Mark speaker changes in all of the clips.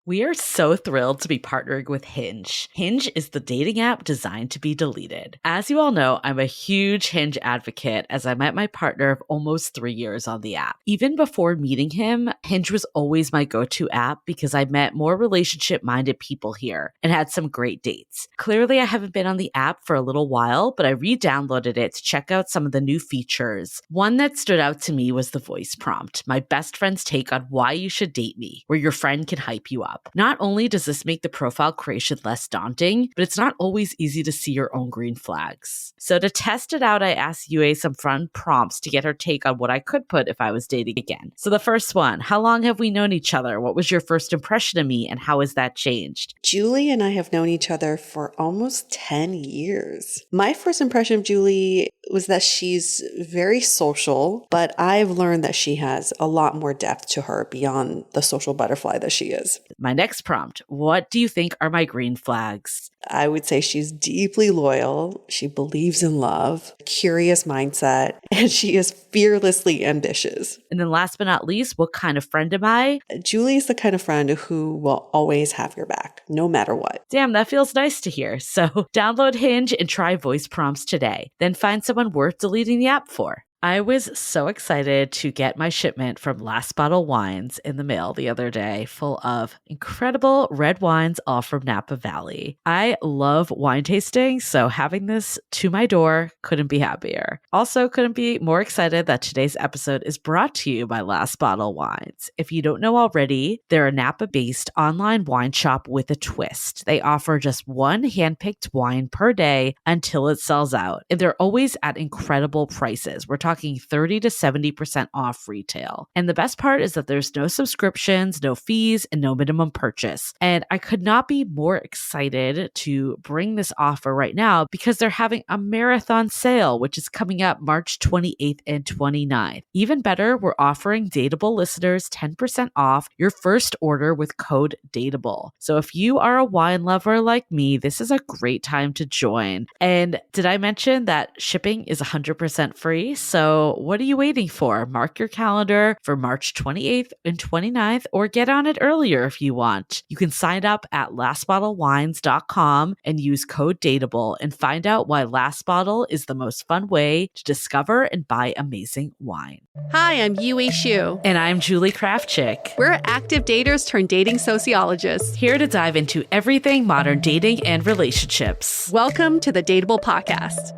Speaker 1: We are so thrilled to be partnering with Hinge. Hinge is the dating app designed to be deleted. As you all know, I'm a huge Hinge advocate as I met my partner of almost 3 years on the app. Even before meeting him, Hinge was always my go-to app because I met more relationship-minded people here and had some great dates. Clearly, I haven't been on the app for a little while, but I re-downloaded it to check out some of the new features. One that stood out to me was the voice prompt, my best friend's take on why you should date me, where your friend can hype you up. Not only does this make the profile creation less daunting, but it's not always easy to see your own green flags. So to test it out, I asked Yue some fun prompts to get her take on what I could put if I was dating again. So the first one, how long have we known each other? What was your first impression of me and how has that changed?
Speaker 2: Julie and I have known each other for almost 10 years. My first impression of Julie was that she's very social, but I've learned that she has a lot more depth to her beyond the social butterfly that she is.
Speaker 1: My next prompt, what do you think are my green flags?
Speaker 2: I would say she's deeply loyal. She believes in love, curious mindset, and she is fearlessly ambitious.
Speaker 1: And then last but not least, what kind of friend am I?
Speaker 2: Julie is the kind of friend who will always have your back, no matter what.
Speaker 1: Damn, that feels nice to hear. So download Hinge and try voice prompts today. Then find someone worth deleting the app for. I was so excited to get my shipment from Last Bottle Wines in the mail the other day, full of incredible red wines, all from Napa Valley. I love wine tasting, so having this to my door couldn't be happier. Also, couldn't be more excited that today's episode is brought to you by Last Bottle Wines. If you don't know already, they're a Napa-based online wine shop with a twist. They offer just one handpicked wine per day until it sells out, and they're always at incredible prices. We're talking 30 to 70% off retail. And the best part is that there's no subscriptions, no fees, and no minimum purchase. And I could not be more excited to bring this offer right now because they're having a marathon sale, which is coming up March 28th and 29th. Even better, we're offering Dateable listeners 10% off your first order with code DATEABLE. So if you are a wine lover like me, this is a great time to join. And did I mention that shipping is 100% free? So what are you waiting for? Mark your calendar for March 28th and 29th or get on it earlier if you want. You can sign up at lastbottlewines.com and use code DATEABLE and find out why Last Bottle is the most fun way to discover and buy amazing wine.
Speaker 3: Hi, I'm Yue Xu.
Speaker 1: And I'm Julie Krafchick.
Speaker 3: We're active daters turned dating sociologists.
Speaker 1: Here to dive into everything modern dating and relationships.
Speaker 3: Welcome to the Dateable Podcast.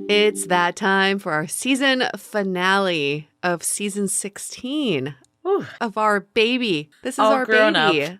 Speaker 3: It's that time for our season finale of season 16 of our baby. This is
Speaker 1: all
Speaker 3: our
Speaker 1: grown
Speaker 3: baby.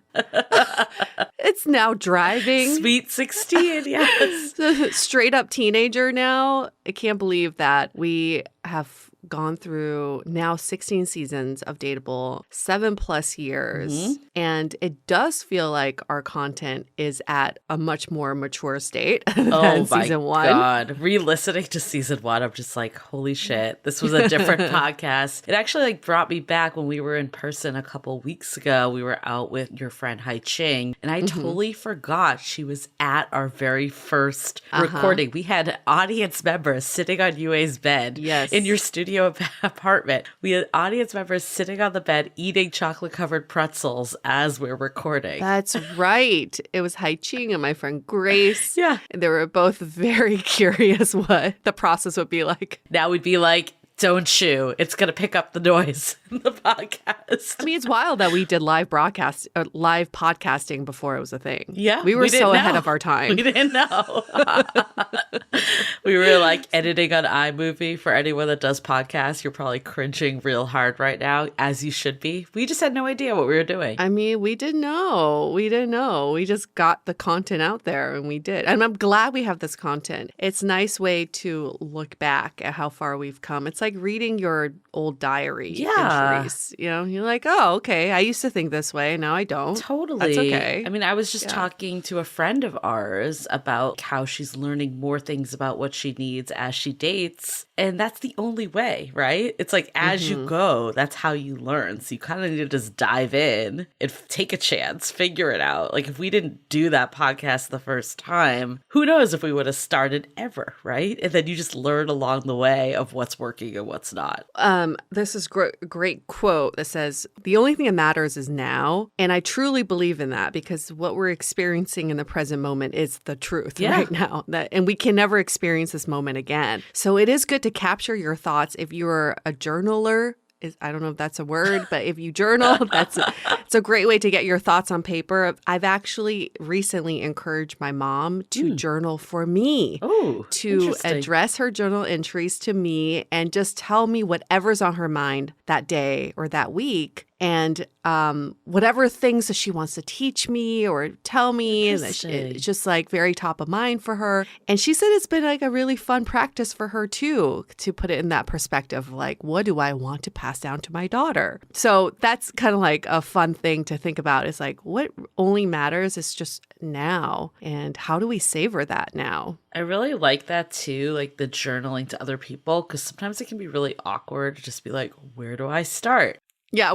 Speaker 3: It's now driving.
Speaker 1: Sweet 16, yes.
Speaker 3: Straight up teenager now. I can't believe that we have gone through now 16 seasons of Dateable, 7+ years. And it does feel like our content is at a much more mature state than season one. Oh my
Speaker 1: God. Re-listening to season one, I'm just like, holy shit, this was a different podcast. It actually brought me back when we were in person a couple weeks ago. We were out with your friend Hai Ching, and I totally forgot she was at our very first recording. We had audience members sitting on Yue's bed in your studio apartment. We had audience members sitting on the bed eating chocolate-covered pretzels as we're recording.
Speaker 3: That's right. It was Hai Ching and my friend Grace.
Speaker 1: Yeah.
Speaker 3: And they were both very curious what the process would be like.
Speaker 1: Now we'd be like, don't chew. It's going to pick up the noise in the podcast.
Speaker 3: I mean, it's wild that we did live podcasting before it was a thing.
Speaker 1: Yeah.
Speaker 3: We were so ahead of our time.
Speaker 1: We didn't know. We were like editing on iMovie. For anyone that does podcasts, you're probably cringing real hard right now, as you should be. We just had no idea what we were doing.
Speaker 3: I mean, we didn't know. We didn't know. We just got the content out there and we did. And I'm glad we have this content. It's a nice way to look back at how far we've come. It's like reading your old diary entries. You know, you're like, oh, okay, I used to think this way. Now I don't.
Speaker 1: Totally.
Speaker 3: That's okay.
Speaker 1: I mean, I was just talking to a friend of ours about how she's learning more things about what she needs as she dates. And that's the only way, right? It's like as you go, that's how you learn. So you kind of need to just dive in and take a chance, figure it out. Like if we didn't do that podcast the first time, who knows if we would have started ever, right? And then you just learn along the way of what's working embarrassing and what's not.
Speaker 3: This is great quote that says, "The only thing that matters is now." And I truly believe in that because what we're experiencing in the present moment is the truth right now. And we can never experience this moment again. So it is good to capture your thoughts. If you're a journaler, I don't know if that's a word, but if you journal, it's a great way to get your thoughts on paper. I've actually recently encouraged my mom to journal for me, to address her journal entries to me and just tell me whatever's on her mind that day or that week. And whatever things that she wants to teach me or tell me, and it's just like very top of mind for her. And she said it's been like a really fun practice for her too, to put it in that perspective, like, what do I want to pass down to my daughter? So that's kind of like a fun thing to think about. It's like, what only matters is just now. And how do we savor that now?
Speaker 1: I really like that too, like the journaling to other people, because sometimes it can be really awkward to just be like, where do I start?
Speaker 3: Yeah,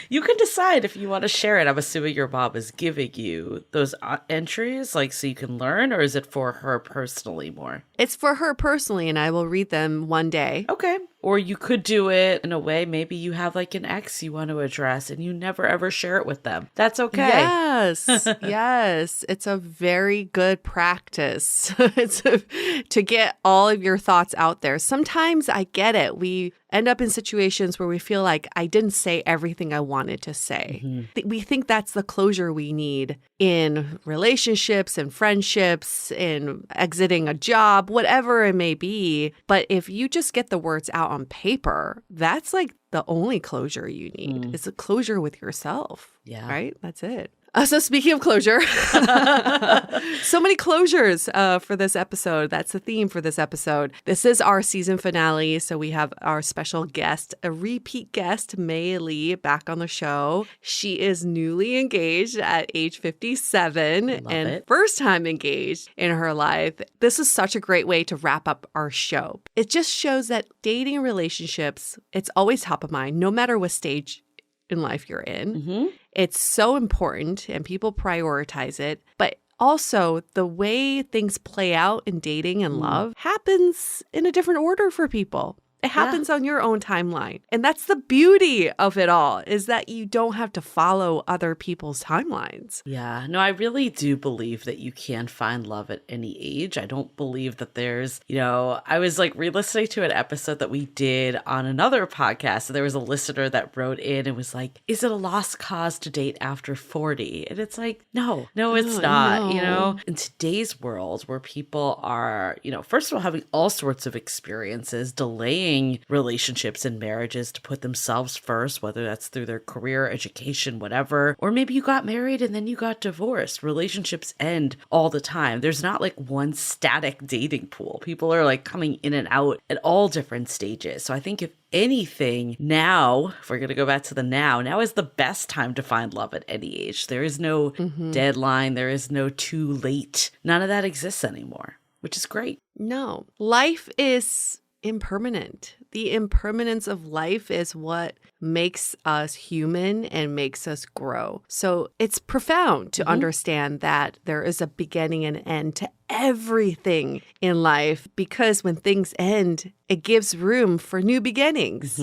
Speaker 1: you can decide if you want to share it. I'm assuming your mom is giving you those entries, like so you can learn, or is it for her personally more?
Speaker 3: It's for her personally, and I will read them one day.
Speaker 1: Okay. Or you could do it in a way, maybe you have like an ex you want to address and you never ever share it with them. That's okay.
Speaker 3: Yes. Yes. It's a very good practice to get all of your thoughts out there. Sometimes I get it. We end up in situations where we feel like I didn't say everything I wanted to say. Mm-hmm. We think that's the closure we need in relationships and friendships, in exiting a job, whatever it may be. But if you just get the words out on paper, that's like the only closure you need. It's a closure with yourself. Yeah. Right? That's it. So speaking of closure, so many closures for this episode. That's the theme for this episode. This is our season finale. So we have our special guest, a repeat guest, May Lee, back on the show. She is newly engaged at age 57 first time engaged in her life. This is such a great way to wrap up our show. It just shows that dating and relationships, it's always top of mind, no matter what stage in life you're in. Mm-hmm. It's so important and people prioritize it. But also the way things play out in dating and love happens in a different order for people. It happens on your own timeline. And that's the beauty of it all, is that you don't have to follow other people's timelines.
Speaker 1: Yeah, no, I really do believe that you can find love at any age. I don't believe that there's, I was like re-listening to an episode that we did on another podcast. And there was a listener that wrote in and was like, is it a lost cause to date after 40? And it's like, no, it's not.
Speaker 3: No.
Speaker 1: In today's world where people are, first of all, having all sorts of experiences, delaying relationships and marriages to put themselves first, whether that's through their career, education, whatever. Or maybe you got married and then you got divorced. Relationships end all the time. There's not like one static dating pool. People are like coming in and out at all different stages. So I think if anything, now, if we're going to go back to the now is the best time to find love at any age. There is no deadline. There is no too late. None of that exists anymore, which is great.
Speaker 3: No, life is impermanent. The impermanence of life is what makes us human and makes us grow. So it's profound to understand that there is a beginning and end to everything in life, because when things end, it gives room for new beginnings.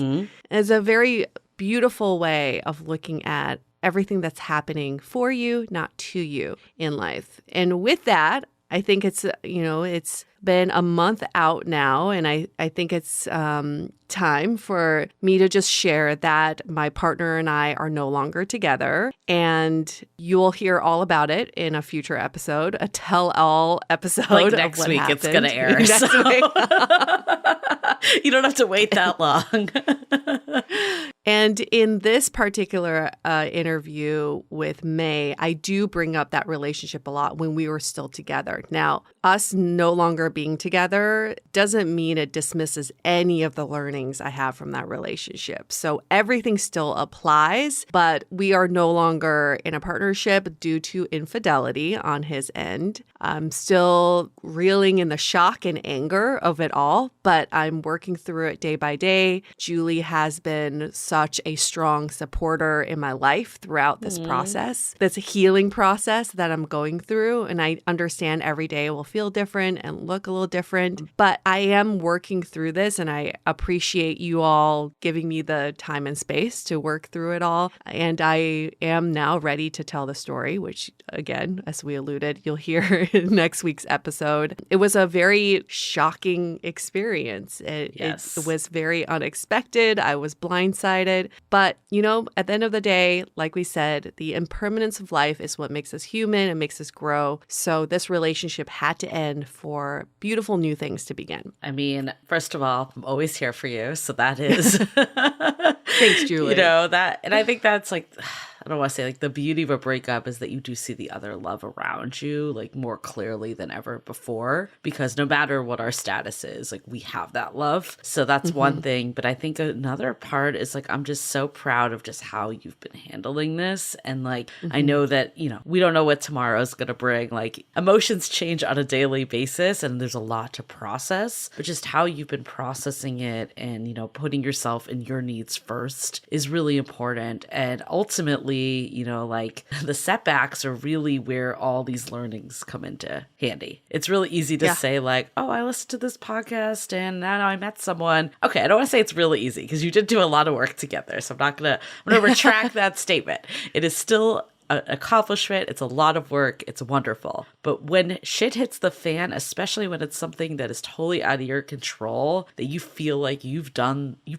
Speaker 3: It's a very beautiful way of looking at everything that's happening for you, not to you in life. And with that, I think it's been a month out now, and I think it's time for me to just share that my partner and I are no longer together, and you will hear all about it in a future episode, a tell-all episode.
Speaker 1: Like next week it's going to air. You don't have to wait that long.
Speaker 3: And in this particular interview with May, I do bring up that relationship a lot when we were still together. Now, us no longer being together doesn't mean it dismisses any of the learnings I have from that relationship. So everything still applies, but we are no longer in a partnership due to infidelity on his end. I'm still reeling in the shock and anger of it all, but I'm working through it day by day. Julie has been so such a strong supporter in my life throughout this process, this healing process that I'm going through. And I understand every day will feel different and look a little different, but I am working through this, and I appreciate you all giving me the time and space to work through it all. And I am now ready to tell the story, which again, as we alluded, you'll hear in next week's episode. It was a very shocking experience. It was very unexpected. I was blindsided. But, at the end of the day, like we said, the impermanence of life is what makes us human and makes us grow. So this relationship had to end for beautiful new things to begin.
Speaker 1: I mean, first of all, I'm always here for you. So that is.
Speaker 3: Thanks, Julie.
Speaker 1: And I think that's like, I don't want to say like the beauty of a breakup is that you do see the other love around you like more clearly than ever before, because no matter what our status is, like we have that love. So that's one thing. But I think another part is like, I'm just so proud of just how you've been handling this. And like, I know that, we don't know what tomorrow's going to bring. Like emotions change on a daily basis and there's a lot to process, but just how you've been processing it and, putting yourself and your needs first is really important. And ultimately, like the setbacks are really where all these learnings come into handy. It's really easy to say like, oh, I listened to this podcast and now I met someone. Okay, I don't want to say it's really easy because you did do a lot of work together. So I'm going to retract that statement. It is still an accomplishment. It's a lot of work. It's wonderful. But when shit hits the fan, especially when it's something that is totally out of your control, that you feel like you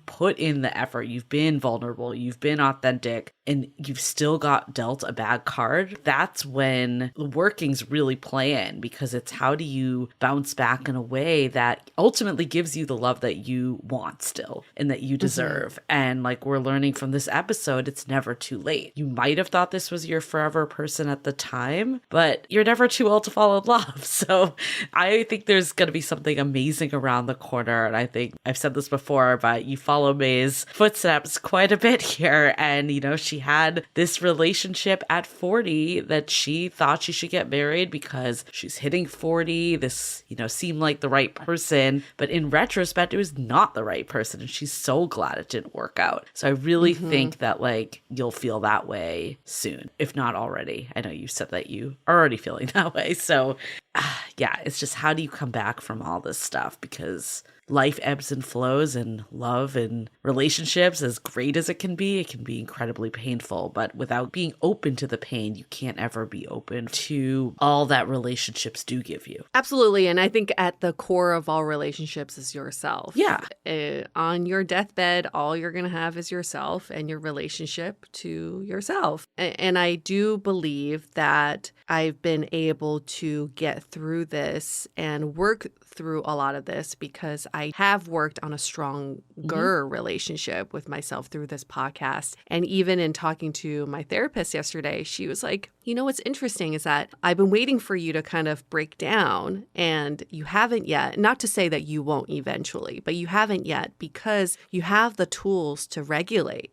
Speaker 1: put in the effort, you've been vulnerable, you've been authentic, and you've still got dealt a bad card, that's when the workings really play in, because it's how do you bounce back in a way that ultimately gives you the love that you want still and that you deserve. And like we're learning from this episode, it's never too late. You might have thought this was your forever person at the time, but you're never too old to fall in love. So I think there's going to be something amazing around the corner. And I think I've said this before, but you follow May's footsteps quite a bit here. And, she had this relationship at 40 that she thought she should get married because she's hitting 40. This, seemed like the right person. But in retrospect, it was not the right person. And she's so glad it didn't work out. So I really think that like you'll feel that way soon, if not already. I know you said that you are already feeling that way. So yeah, it's just how do you come back from all this stuff? Because life ebbs and flows, and love and relationships, as great as it can be incredibly painful. But without being open to the pain, you can't ever be open to all that relationships do give you.
Speaker 3: Absolutely. And I think at the core of all relationships is yourself.
Speaker 1: Yeah.
Speaker 3: On your deathbed, all you're going to have is yourself and your relationship to yourself. And I do believe that I've been able to get through this and work through a lot of this because I have worked on a stronger relationship with myself through this podcast. And even in talking to my therapist yesterday, she was like, what's interesting is that I've been waiting for you to kind of break down and you haven't yet. Not to say that you won't eventually, but you haven't yet because you have the tools to regulate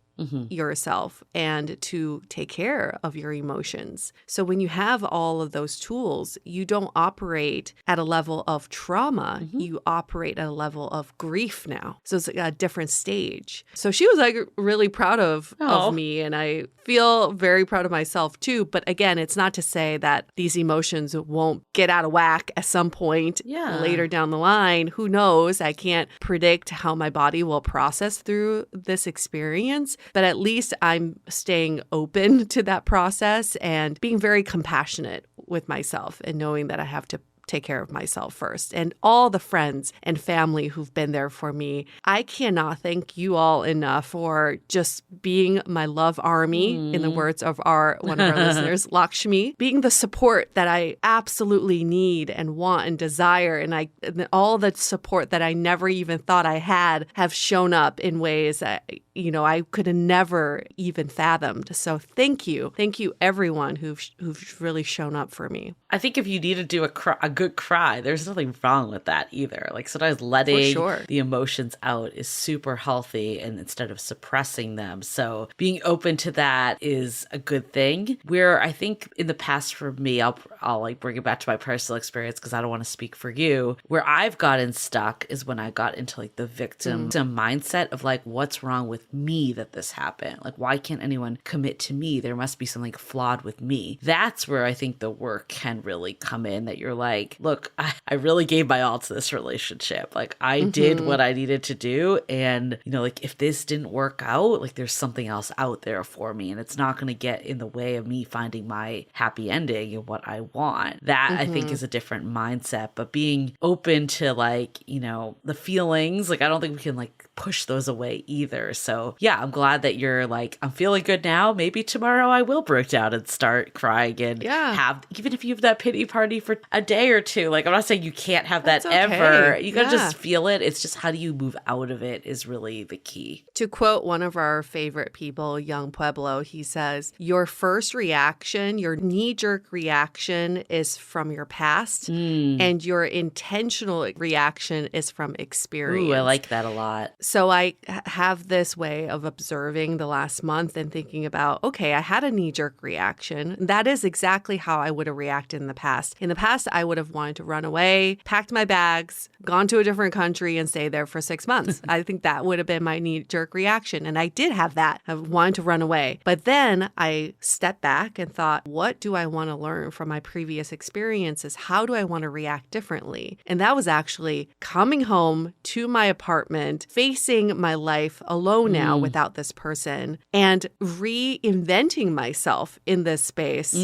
Speaker 3: yourself and to take care of your emotions. So when you have all of those tools, you don't operate at a level of trauma. You operate at a level of grief now. So it's a different stage. So she was like really proud of me, and I feel very proud of myself too. But again, it's not to say that these emotions won't get out of whack at some point later down the line. Who knows? I can't predict how my body will process through this experience. But at least I'm staying open to that process and being very compassionate with myself and knowing that I have to take care of myself first. And all the friends and family who've been there for me, I cannot thank you all enough for just being my love army, in the words of one of our listeners, Lakshmi, being the support that I absolutely need and want and desire. And all the support that I never even thought I had have shown up in ways that I could have never even fathomed. So thank you. Thank you, everyone who've really shown up for me.
Speaker 1: I think if you need to do a good cry, there's nothing wrong with that either. Like sometimes letting the emotions out is super healthy, and instead of suppressing them. So being open to that is a good thing. Where I think in the past for me, I'll like bring it back to my personal experience because I don't want to speak for you. Where I've gotten stuck is when I got into like the victim mindset of like, what's wrong with with me that this happened? Like, why can't anyone commit to me? There must be something flawed with me. That's where I think the work can really come in, that you're like, look, I really gave my all to this relationship. Like, I did what I needed to do. And, you know, like, if this didn't work out, like, there's something else out there for me. And it's not going to get in the way of me finding my happy ending and what I want. That, I think, is a different mindset. But being open to, like, you know, the feelings, like, I don't think we can, like, push those away either. So yeah, I'm glad that you're like, I'm feeling good now. Maybe tomorrow I will break down and start crying and have, even if you have that pity party for a day or two, like, I'm not saying you can't have that ever. You gotta just feel it. It's just, how do you move out of it is really the key.
Speaker 3: To quote one of our favorite people, Young Pueblo, he says, your first reaction, your knee-jerk reaction is from your past, and your intentional reaction is from experience.
Speaker 1: Ooh, I like that a lot.
Speaker 3: So I have this way of observing the last month and thinking about, okay, I had a knee-jerk reaction. That is exactly how I would have reacted in the past. In the past, I would have wanted to run away, packed my bags, gone to a different country and stay there for 6 months. I think that would have been my knee-jerk reaction. And I did have that. I wanted to run away. But then I stepped back and thought, what do I want to learn from my previous experiences? How do I want to react differently? And that was actually coming home to my apartment, facing my life alone now without this person, and reinventing myself in this space,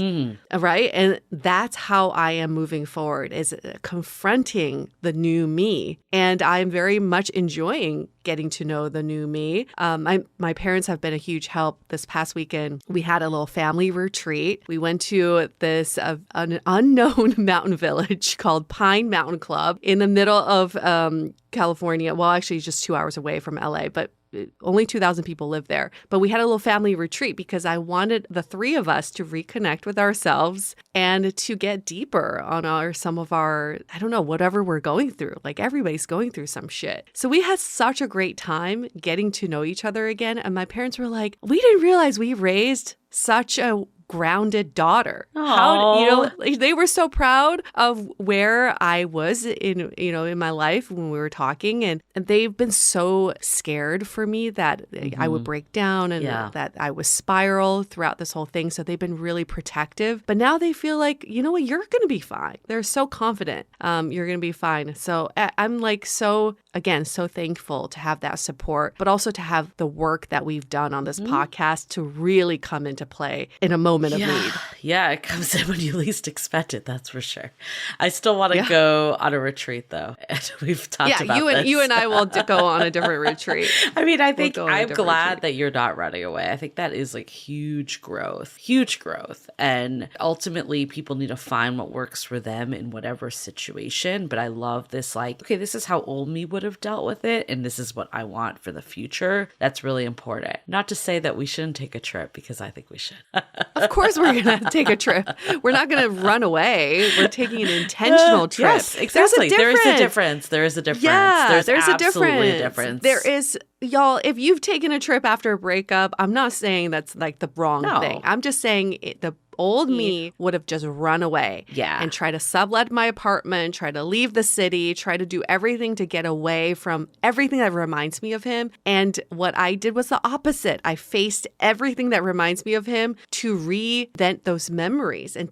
Speaker 3: right? And that's how I am moving forward, is confronting the new me. And I'm very much enjoying getting to know the new me. My parents have been a huge help. This past weekend, we had a little family retreat. We went to this an unknown mountain village called Pine Mountain Club in the middle of California. Well, actually just 2 hours away from LA, but only 2,000 people live there. But we had a little family retreat because I wanted the three of us to reconnect with ourselves and to get deeper on some of our, I don't know, whatever we're going through. Like, everybody's going through some shit. So we had such a great time getting to know each other again. And my parents were like, we didn't realize we raised such a grounded daughter. How, you know, like, they were so proud of where I was in, you know, in my life when we were talking, and they've been so scared for me that I would break down and that I would spiral throughout this whole thing. So they've been really protective, but now they feel like, you know what, you're going to be fine. They're so confident. You're going to be fine. So I'm like, so thankful to have that support, but also to have the work that we've done on this podcast to really come into play in a moment of need.
Speaker 1: Yeah, it comes in when you least expect it, that's for sure. I still want to go on a retreat, though. And we've talked about this.
Speaker 3: You and I will go on a different retreat.
Speaker 1: I mean, I think I'm glad that you're not running away. I think that is like huge growth. And ultimately, people need to find what works for them in whatever situation. But I love this, like, okay, this is how old me would have dealt with it, and this is what I want for the future. That's really important. Not to say that we shouldn't take a trip, because I think we should.
Speaker 3: Of course we're going to take a trip. We're not going to run away. We're taking an intentional trip.
Speaker 1: Yes, exactly. There is a difference.
Speaker 3: Yeah,
Speaker 1: there's absolutely a difference.
Speaker 3: There is, y'all, if you've taken a trip after a breakup, I'm not saying that's like the wrong thing. I'm just saying the old me would have just run away and try to sublet my apartment, try to leave the city, try to do everything to get away from everything that reminds me of him. And what I did was the opposite. I faced everything that reminds me of him to reinvent those memories and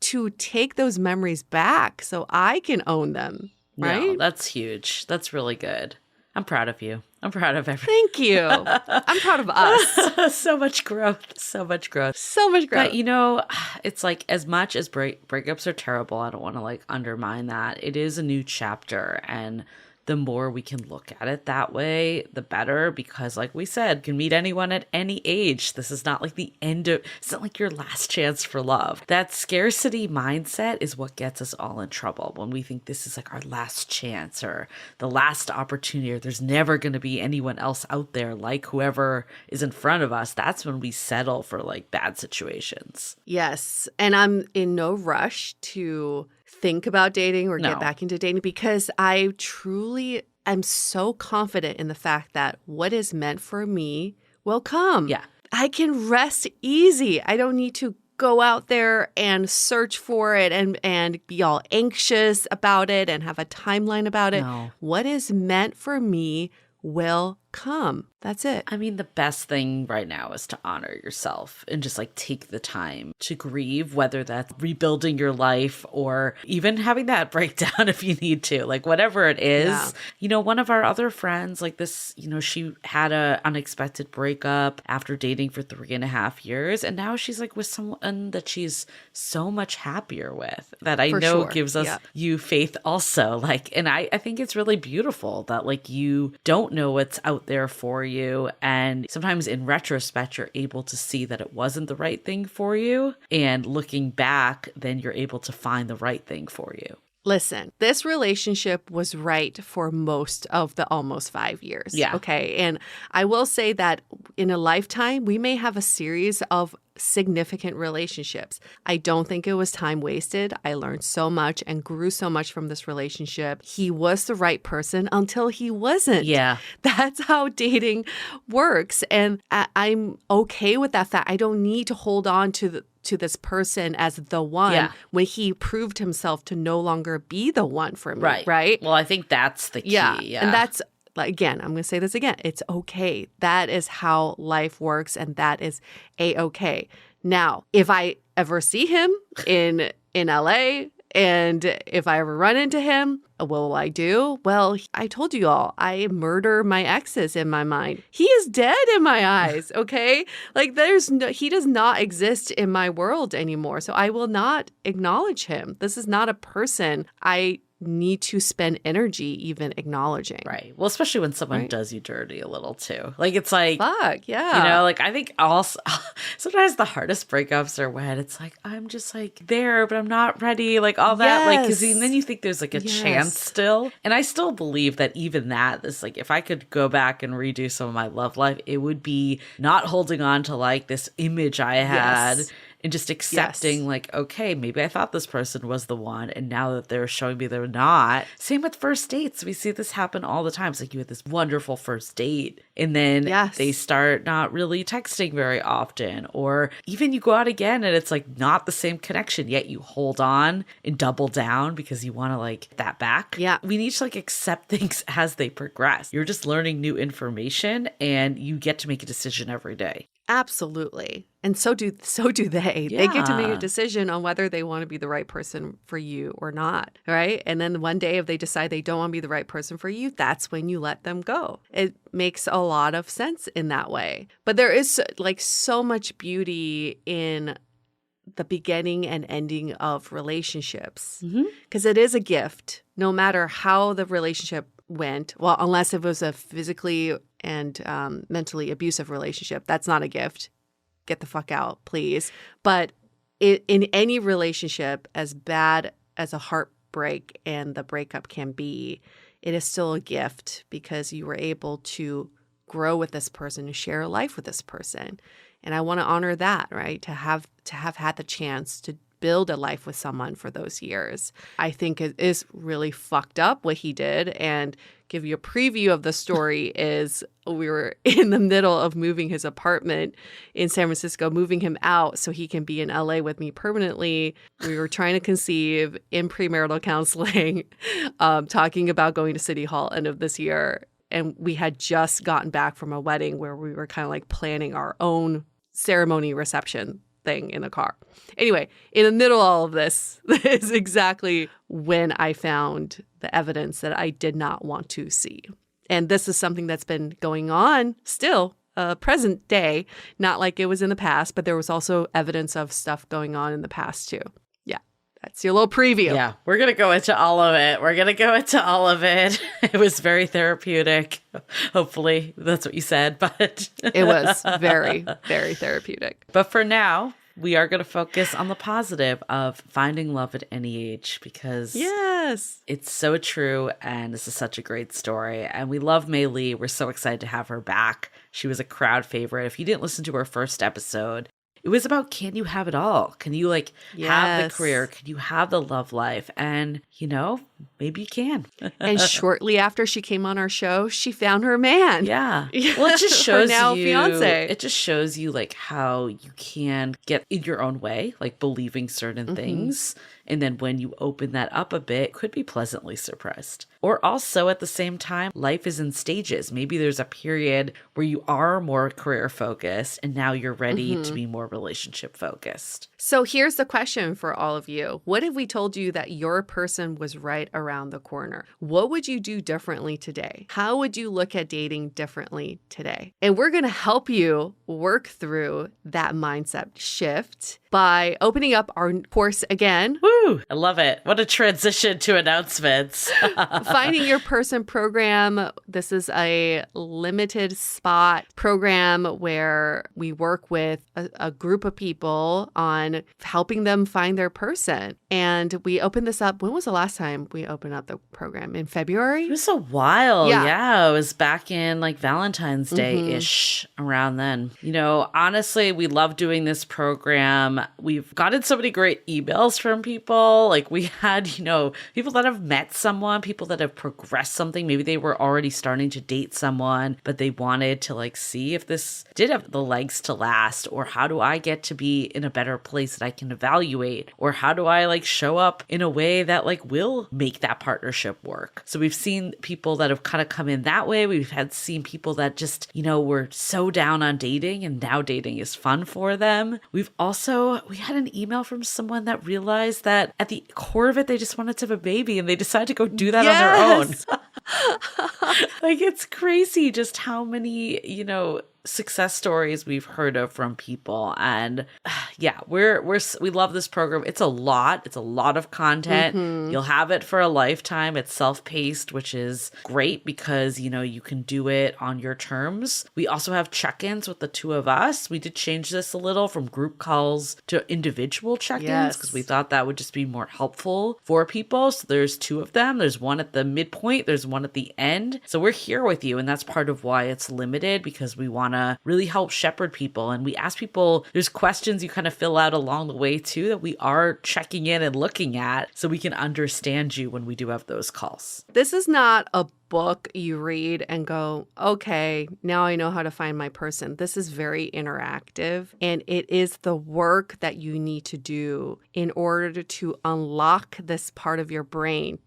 Speaker 3: to take those memories back so I can own them. Right?
Speaker 1: No, that's huge. That's really good. I'm proud of you. I'm proud of everything.
Speaker 3: Thank you. I'm proud of us.
Speaker 1: So much growth. But, you know, it's like, as much as breakups are terrible, I don't want to like undermine that. It is a new chapter, and the more we can look at it that way, the better, because like we said, you can meet anyone at any age. This is not like it's not like your last chance for love. That scarcity mindset is what gets us all in trouble when we think this is like our last chance or the last opportunity, or there's never going to be anyone else out there like whoever is in front of us. That's when we settle for like bad situations.
Speaker 3: Yes. And I'm in no rush to think about dating or get back into dating, because I truly am so confident in the fact that what is meant for me will come.
Speaker 1: Yeah.
Speaker 3: I can rest easy. I don't need to go out there and search for it and be all anxious about it and have a timeline about it.
Speaker 1: No.
Speaker 3: What is meant for me will come. That's it.
Speaker 1: I mean, the best thing right now is to honor yourself and just like take the time to grieve, whether that's rebuilding your life or even having that breakdown if you need to, like whatever it is.
Speaker 3: Yeah.
Speaker 1: You know, one of our other friends, like this, you know, she had a unexpected breakup after dating for 3.5 years. And now she's like with someone that she's so much happier with, that I
Speaker 3: For
Speaker 1: know
Speaker 3: sure.
Speaker 1: gives us
Speaker 3: Yeah.
Speaker 1: you faith also. Like, and I think it's really beautiful that like you don't know what's out there for you. And sometimes in retrospect, you're able to see that it wasn't the right thing for you. And looking back, then you're able to find the right thing for you.
Speaker 3: Listen, this relationship was right for most of the almost 5 years.
Speaker 1: Yeah.
Speaker 3: Okay. And I will say that in a lifetime, we may have a series of significant relationships. I don't think it was time wasted. I learned so much and grew so much from this relationship. He was the right person until he wasn't.
Speaker 1: Yeah.
Speaker 3: That's how dating works. And I'm okay with that fact. I don't need to hold on to this person as the one when he proved himself to no longer be the one for me. Right.
Speaker 1: Well, I think that's the key.
Speaker 3: Yeah.
Speaker 1: Yeah.
Speaker 3: And that's, again, I'm going to say this again. It's okay. That is how life works, and that is A-okay. Now, if I ever see him in LA, and if I ever run into him, what will I do? Well, I told you all, I murder my exes in my mind. He is dead in my eyes, okay? Like he does not exist in my world anymore. So I will not acknowledge him. This is not a person I need to spend energy even acknowledging.
Speaker 1: Right. Well, especially when someone does you dirty a little too. Like it's like,
Speaker 3: fuck, yeah.
Speaker 1: You know, like I think also sometimes the hardest breakups are when it's like, I'm just like there, but I'm not ready. Like all that. Like, cause then you think there's like a chance still. And I still believe that even that is like, if I could go back and redo some of my love life, it would be not holding on to like this image I had. And just accepting like, okay, maybe I thought this person was the one. And now that they're showing me they're not. Same with first dates. We see this happen all the time. It's like you had this wonderful first date. And then they start not really texting very often. Or even you go out again and it's like not the same connection. Yet you hold on and double down because you want to like get that back.
Speaker 3: Yeah.
Speaker 1: We need to like accept things as they progress. You're just learning new information and you get to make a decision every day.
Speaker 3: Absolutely. And so do they.
Speaker 1: Yeah.
Speaker 3: They get to make a decision on whether they want to be the right person for you or not, right? And then one day if they decide they don't want to be the right person for you, that's when you let them go. It makes a lot of sense in that way. But there is like so much beauty in the beginning and ending of relationships because it is a gift no matter how the relationship went. Well, unless it was a physically and mentally abusive relationship. That's not a gift. Get the fuck out, please. But in any relationship, as bad as a heartbreak and the breakup can be, it is still a gift because you were able to grow with this person, to share a life with this person. And I want to honor that, right? To have had the chance to build a life with someone for those years. I think it is really fucked up what he did. And give you a preview of the story is we were in the middle of moving his apartment in San Francisco, moving him out so he can be in LA with me permanently. We were trying to conceive in premarital counseling, talking about going to City Hall end of this year. And we had just gotten back from a wedding where we were kind of like planning our own ceremony reception thing in the car. Anyway, in the middle of all of this is exactly when I found the evidence that I did not want to see. And this is something that's been going on still, present day, not like it was in the past, but there was also evidence of stuff going on in the past too. Yeah, that's your little preview.
Speaker 1: Yeah, we're going to go into all of it. It was very therapeutic. Hopefully that's what you said, but
Speaker 3: it was very, very therapeutic.
Speaker 1: But for now, we are going to focus on the positive of finding love at any age because it's so true and this is such a great story. And we love Mei Lee. We're so excited to have her back. She was a crowd favorite. If you didn't listen to her first episode, it was about, can you have it all? Can you have the career? Can you have the love life? And, maybe you can.
Speaker 3: And shortly after she came on our show, she found her man.
Speaker 1: Yeah. Well, it just shows
Speaker 3: now
Speaker 1: you,
Speaker 3: fiance.
Speaker 1: it just shows you like how you can get in your own way, like believing certain things. And then when you open that up a bit, could be pleasantly surprised. Or also at the same time, life is in stages. Maybe there's a period where you are more career focused and now you're ready to be more relationship focused.
Speaker 3: So here's the question for all of you. What if we told you that your person was right around the corner? What would you do differently today? How would you look at dating differently today? And we're going to help you work through that mindset shift by opening up our course again.
Speaker 1: Woo! I love it. What a transition to announcements.
Speaker 3: Finding Your Person program. This is a limited spot program where we work with a group of people on helping them find their person. And we opened this up. When was the last time we opened up the program? In February?
Speaker 1: It was a while.
Speaker 3: Yeah.
Speaker 1: Yeah. It was back in like Valentine's Day-ish around then. You know, honestly, we love doing this program. We've gotten so many great emails from people. Like we had, you know, people that have met someone, people that have progressed something. Maybe they were already starting to date someone, but they wanted to like see if this did have the legs to last, or how do I get to be in a better place that I can evaluate, or how do I like show up in a way that like will make that partnership work. So we've seen people that have kind of come in that way. We've seen people that just, you know, were so down on dating and now dating is fun for them. We had an email from someone that realized that at the core of it, they just wanted to have a baby and they decided to go do that on their own. Like it's crazy just how many, you know, success stories we've heard of from people. And yeah, we love this program. It's a lot of content. You'll have it for a lifetime. It's self-paced, which is great because, you know, you can do it on your terms. We also have check-ins with the two of us. We did change this a little from group calls to individual check-ins because we thought that would just be more helpful for people. So there's two of them. There's one at the midpoint. There's one at the end. So we're here with you. And that's part of why it's limited, because we want to really help shepherd people. And we ask people, there's questions you kind of fill out along the way too that we are checking in and looking at so we can understand you when we do have those calls.
Speaker 3: This is not a book you read and go, okay, now I know how to find my person. This is very interactive, and it is the work that you need to do in order to unlock this part of your brain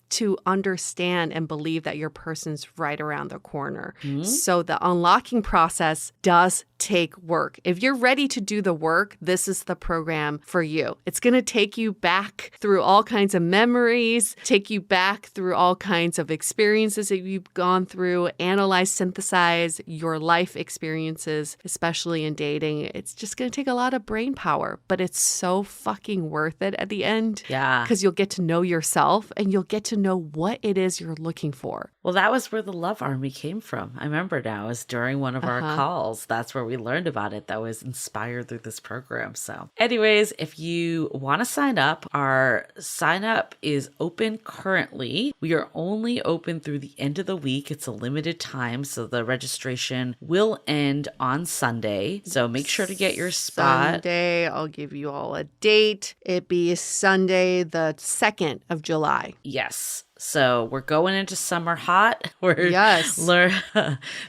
Speaker 3: to understand and believe that your person's right around the corner. So the unlocking process does take work. If you're ready to do the work, this is the program for you. It's going to take you back through all kinds of memories, take you back through all kinds of experiences that you've gone through, analyze, synthesize your life experiences, especially in dating. It's just going to take a lot of brain power, but it's so fucking worth it at the end.
Speaker 1: Yeah.
Speaker 3: Because you'll get to know yourself and you'll get to know what it is you're looking for.
Speaker 1: Well, that was where the Love Army came from. I remember now, it was during one of our calls. That's where we learned about it. That was inspired through this program. So anyways, if you want to sign up, our sign up is open currently. We are only open through the end of the week. It's a limited time. So the registration will end on Sunday. So make sure to get your spot.
Speaker 3: Sunday, I'll give you all a date. It'd be Sunday, the 2nd of July.
Speaker 1: Yes. So we're going into summer hot.
Speaker 3: Yes.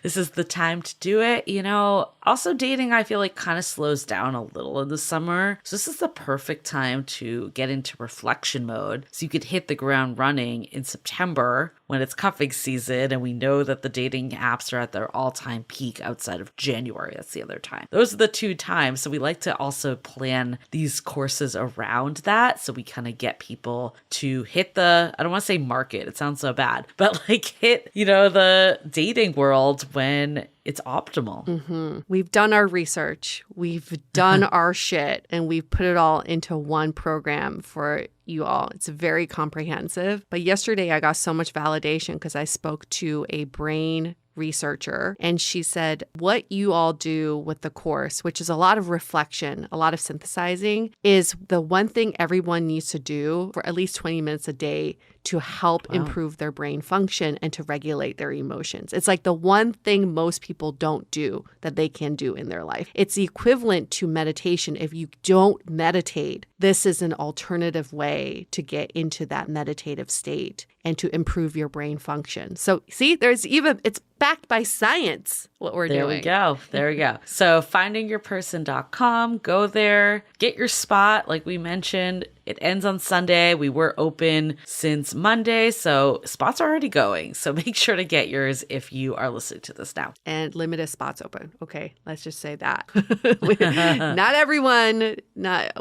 Speaker 1: This is the time to do it. You know, also dating, I feel like kind of slows down a little in the summer. So this is the perfect time to get into reflection mode. So you could hit the ground running in September when it's cuffing season. And we know that the dating apps are at their all-time peak outside of January. That's the other time. Those are the two times. So we like to also plan these courses around that. So we kind of get people to hit the, I don't want to say market. It sounds so bad, but like hit, you know, the dating world when it's optimal.
Speaker 3: We've done our research. We've done our shit, and we've put it all into one program for you all. It's very comprehensive. But yesterday I got so much validation because I spoke to a brain researcher. And she said, what you all do with the course, which is a lot of reflection, a lot of synthesizing, is the one thing everyone needs to do for at least 20 minutes a day to help improve their brain function and to regulate their emotions. It's like the one thing most people don't do that they can do in their life. It's the equivalent to meditation. If you don't meditate, this is an alternative way to get into that meditative state and to improve your brain function. So see, it's backed by science, what we're doing.
Speaker 1: There we go. So findingyourperson.com, go there, get your spot. Like we mentioned, it ends on Sunday. We were open since Monday, so spots are already going. So make sure to get yours if you are listening to this now.
Speaker 3: And limited spots open. Okay, let's just say that. Not everyone.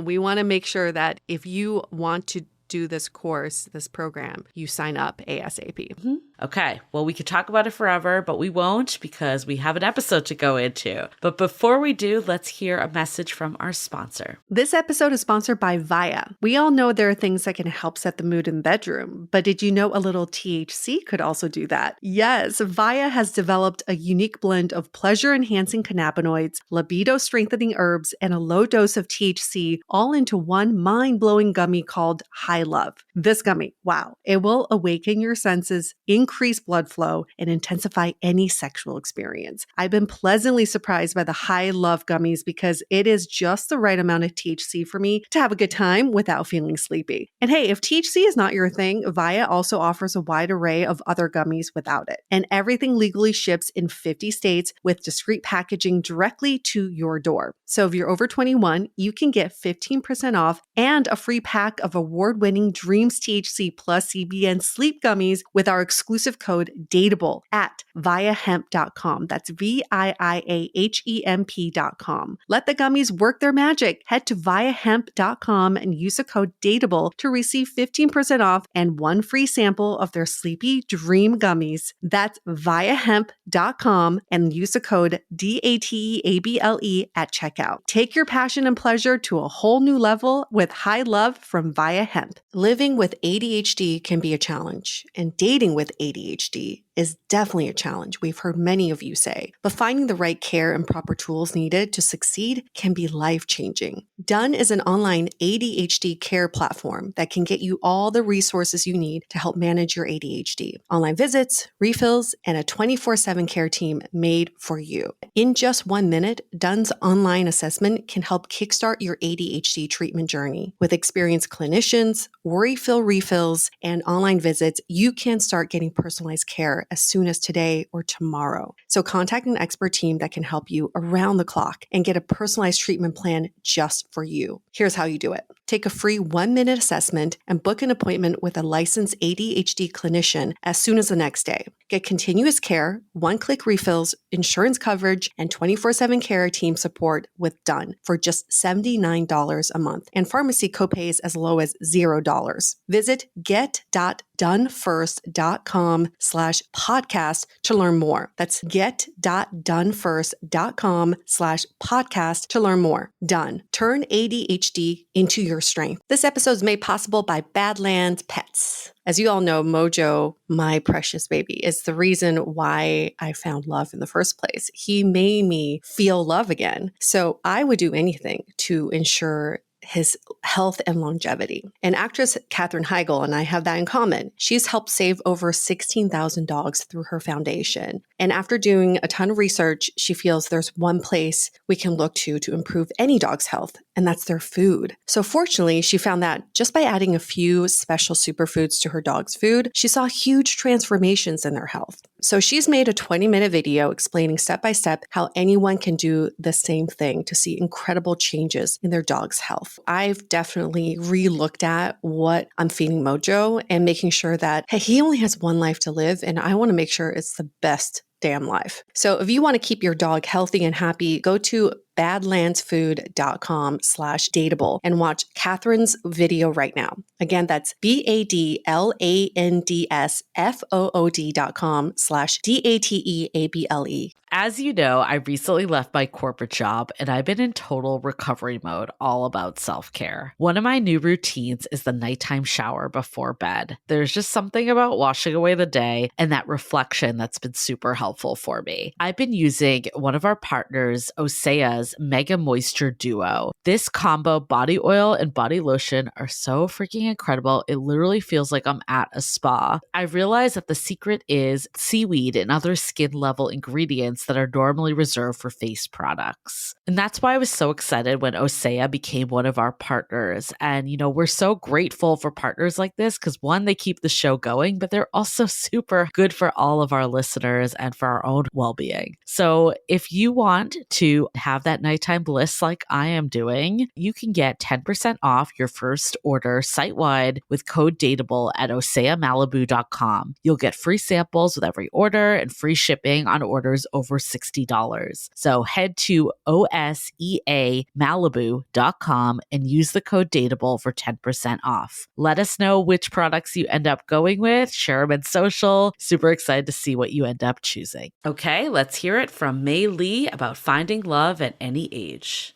Speaker 3: We want to make sure that if you want to do this course, this program, you sign up ASAP.
Speaker 1: Mm-hmm. Okay, well, we could talk about it forever, but we won't because we have an episode to go into. But before we do, let's hear a message from our sponsor.
Speaker 3: This episode is sponsored by Via. We all know there are things that can help set the mood in the bedroom, but did you know a little THC could also do that? Yes, Via has developed a unique blend of pleasure-enhancing cannabinoids, libido-strengthening herbs, and a low dose of THC all into one mind-blowing gummy called High Love. This gummy, wow, it will awaken your senses, increase blood flow, and intensify any sexual experience. I've been pleasantly surprised by the High Love gummies because it is just the right amount of THC for me to have a good time without feeling sleepy. And hey, if THC is not your thing, Via also offers a wide array of other gummies without it. And everything legally ships in 50 states with discreet packaging directly to your door. So if you're over 21, you can get 15% off and a free pack of award-winning Dreams THC plus CBN sleep gummies with our exclusive code DATEABLE at viahemp.com. That's VIIAHEMP.com. Let the gummies work their magic. Head to viahemp.com and use the code DATEABLE to receive 15% off and one free sample of their Sleepy Dream gummies. That's viahemp.com and use the code DATEABLE at checkout. Take your passion and pleasure to a whole new level with High Love from Via Hemp.
Speaker 2: Living with ADHD can be a challenge, and dating with ADHD is definitely a challenge, we've heard many of you say. But finding the right care and proper tools needed to succeed can be life-changing. Done is an online ADHD care platform that can get you all the resources you need to help manage your ADHD. Online visits, refills, and a 24/7 care team made for you. In just 1 minute, Done's online assessment can help kickstart your ADHD treatment journey. With experienced clinicians, worry-fill refills, and online visits, you can start getting personalized care as soon as today or tomorrow. So contact an expert team that can help you around the clock and get a personalized treatment plan just for you. Here's how you do it. Take a free 1-minute assessment and book an appointment with a licensed ADHD clinician as soon as the next day. Get continuous care, one-click refills, insurance coverage, and 24/7 care team support with Done for just $79 a month, and pharmacy copays as low as $0. Visit get.donefirst.com/podcast to learn more. That's get.donefirst.com/podcast to learn more. Done. Turn ADHD into your strength. This episode is made possible by Badlands Pets. As you all know, Mojo, my precious baby, is the reason why I found love in the first place. He made me feel love again. So I would do anything to ensure his health and longevity. And actress Katherine Heigl and I have that in common. She's helped save over 16,000 dogs through her foundation. And after doing a ton of research, she feels there's one place we can look to improve any dog's health, and that's their food. So fortunately, she found that just by adding a few special superfoods to her dog's food, she saw huge transformations in their health. So she's made a 20-minute video explaining step by step how anyone can do the same thing to see incredible changes in their dog's health. I've definitely re-looked at what I'm feeding Mojo and making sure that, hey, he only has one life to live, and I want to make sure it's the best damn life. So if you want to keep your dog healthy and happy, go to
Speaker 3: badlandsfood.com/dateable and watch Catherine's video right now. Again, that's badlandsfood.com/DATEABLE.
Speaker 1: As you know, I recently left my corporate job and I've been in total recovery mode, all about self-care. One of my new routines is the nighttime shower before bed. There's just something about washing away the day and that reflection that's been super helpful for me. I've been using one of our partners, Osea's Mega Moisture Duo. This combo body oil and body lotion are so freaking incredible. It literally feels like I'm at a spa. I realized that the secret is seaweed and other skin level ingredients that are normally reserved for face products. And that's why I was so excited when Osea became one of our partners. And, you know, we're so grateful for partners like this because one, they keep the show going, but they're also super good for all of our listeners and for our own well-being. So if you want to have that nighttime bliss like I am doing, you can get 10% off your first order site-wide with code DATEABLE at oseamalibu.com. You'll get free samples with every order and free shipping on orders over $60. So head to oseamalibu.com and use the code DATEABLE for 10% off. Let us know which products you end up going with. Share them in social. Super excited to see what you end up choosing. Okay, let's hear it from Mei Lee about finding love at any age.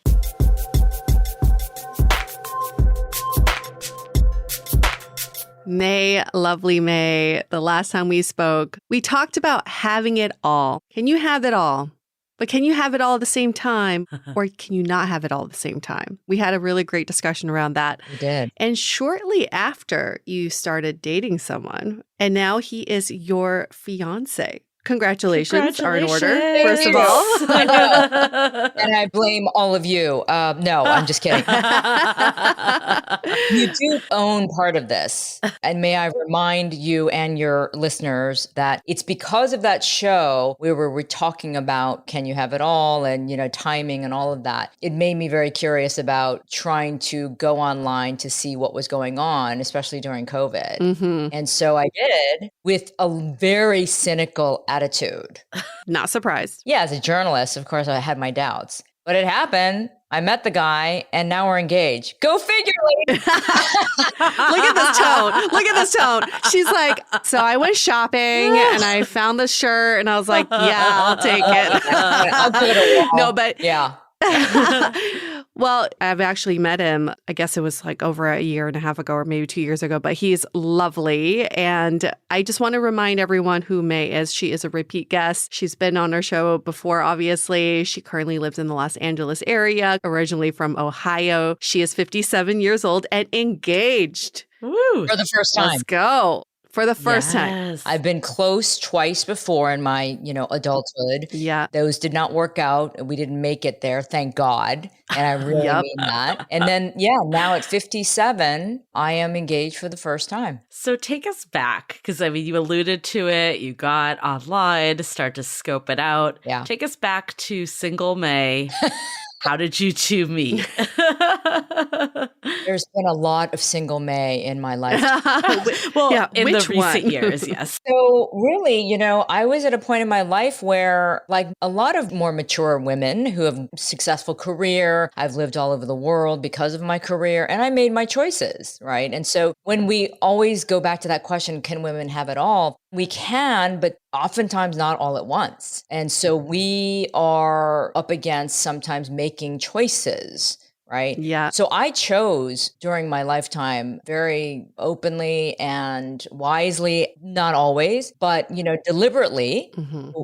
Speaker 3: May, lovely May, the last time we spoke, we talked about having it all. Can you have it all? But can you have it all at the same time? Or can you not have it all at the same time? We had a really great discussion around that.
Speaker 4: We did.
Speaker 3: And shortly after, you started dating someone, and now he is your fiance. Congratulations are in order, first of all.
Speaker 4: I know. And I blame all of you. No, I'm just kidding. You do own part of this. And may I remind you and your listeners that it's because of that show where we were talking about can you have it all and, you know, timing and all of that. It made me very curious about trying to go online to see what was going on, especially during COVID.
Speaker 3: Mm-hmm.
Speaker 4: And so I did with a very cynical attitude.
Speaker 3: Not surprised.
Speaker 4: Yeah, as a journalist, of course, I had my doubts. But it happened. I met the guy, and now we're engaged. Go figure, lady.
Speaker 3: Look at this tone. Look at this tone. She's like, so I went shopping, and I found this shirt, and I was like, yeah, I'll take it.
Speaker 4: I'll give it a while.
Speaker 3: No, but
Speaker 4: yeah.
Speaker 3: Well, I've actually met him, I guess it was like over a year and a half ago or maybe 2 years ago, but he's lovely. And I just want to remind everyone who May is. She is a repeat guest. She's been on our show before, obviously. She currently lives in the Los Angeles area, originally from Ohio. She is 57 years old and engaged.
Speaker 1: Woo!
Speaker 4: For the first time.
Speaker 3: Let's go. For the first time.
Speaker 4: I've been close twice before in my, adulthood.
Speaker 3: Yeah.
Speaker 4: Those did not work out. We didn't make it there, thank God. And I really mean that. And then, now at 57, I am engaged for the first time.
Speaker 1: So take us back, because you alluded to it. You got online to start to scope it out.
Speaker 4: Yeah.
Speaker 1: Take us back to single May. How did you two meet?
Speaker 4: There's been a lot of single May in my life.
Speaker 1: In the recent years, yes.
Speaker 4: So really, I was at a point in my life where, like a lot of more mature women who have successful career, I've lived all over the world because of my career, and I made my choices, right? And so when we always go back to that question, can women have it all? We can, but oftentimes not all at once. And so we are up against sometimes making choices, right?
Speaker 3: Yeah.
Speaker 4: So I chose during my lifetime very openly and wisely, not always, but, deliberately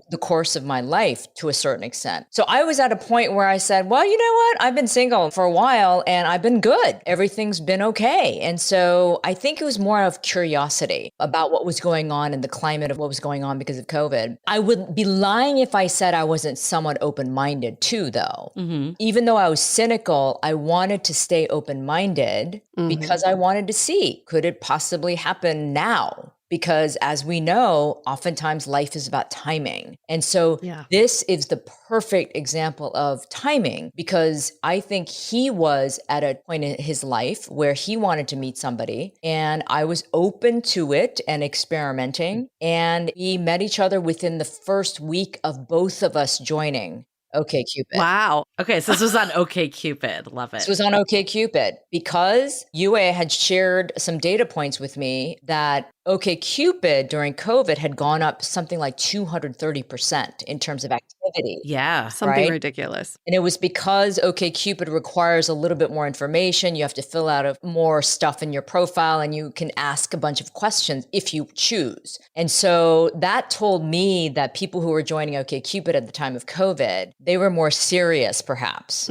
Speaker 4: the course of my life to a certain extent. So I was at a point where I said, well, you know what? I've been single for a while and I've been good. Everything's been okay. And so I think it was more of curiosity about what was going on in the climate of what was going on because of COVID. I would be lying if I said I wasn't somewhat open-minded too, though. Mm-hmm. Even though I was cynical, I wanted to stay open-minded because I wanted to see, could it possibly happen now? Because as we know, oftentimes life is about timing. And so this is the perfect example of timing, because I think he was at a point in his life where he wanted to meet somebody and I was open to it and experimenting. And we met each other within the first week of both of us joining. OkCupid.
Speaker 3: Wow.
Speaker 1: Okay, so this was on OkCupid. Love it.
Speaker 4: This was on OkCupid because UA had shared some data points with me that OkCupid during COVID had gone up something like 230% in terms of activity.
Speaker 1: Yeah.
Speaker 3: Something
Speaker 4: Right?
Speaker 3: ridiculous.
Speaker 4: And it was because OkCupid requires a little bit more information. You have to fill out more stuff in your profile and you can ask a bunch of questions if you choose. And so that told me that people who were joining OkCupid at the time of COVID, they were more serious perhaps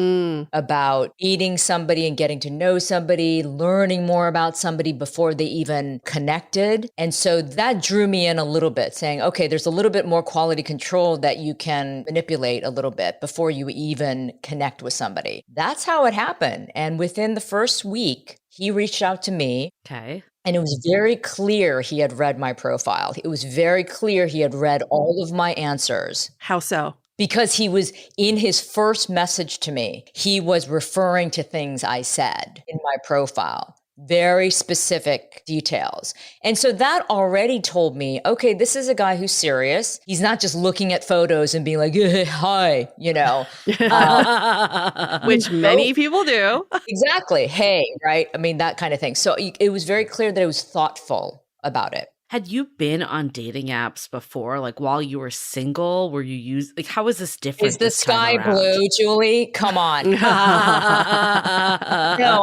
Speaker 4: about meeting somebody and getting to know somebody, learning more about somebody before they even connected. And so that drew me in a little bit, saying, okay, there's a little bit more quality control that you can manipulate a little bit before you even connect with somebody. That's how it happened. And within the first week, he reached out to me.
Speaker 1: Okay.
Speaker 4: And it was very clear he had read my profile. It was very clear he had read all of my answers.
Speaker 3: How so?
Speaker 4: Because he was in his first message to me, he was referring to things I said in my profile, very specific details. And so that already told me, okay, this is a guy who's serious. He's not just looking at photos and being like, hi, you know.
Speaker 3: Which many people do.
Speaker 4: Exactly. Hey, right? I mean, that kind of thing. So it was very clear that it was thoughtful about it.
Speaker 1: Had you been on dating apps before? Like while you were single, were you how was this different?
Speaker 4: Is the sky blue, Julie? Come on. No,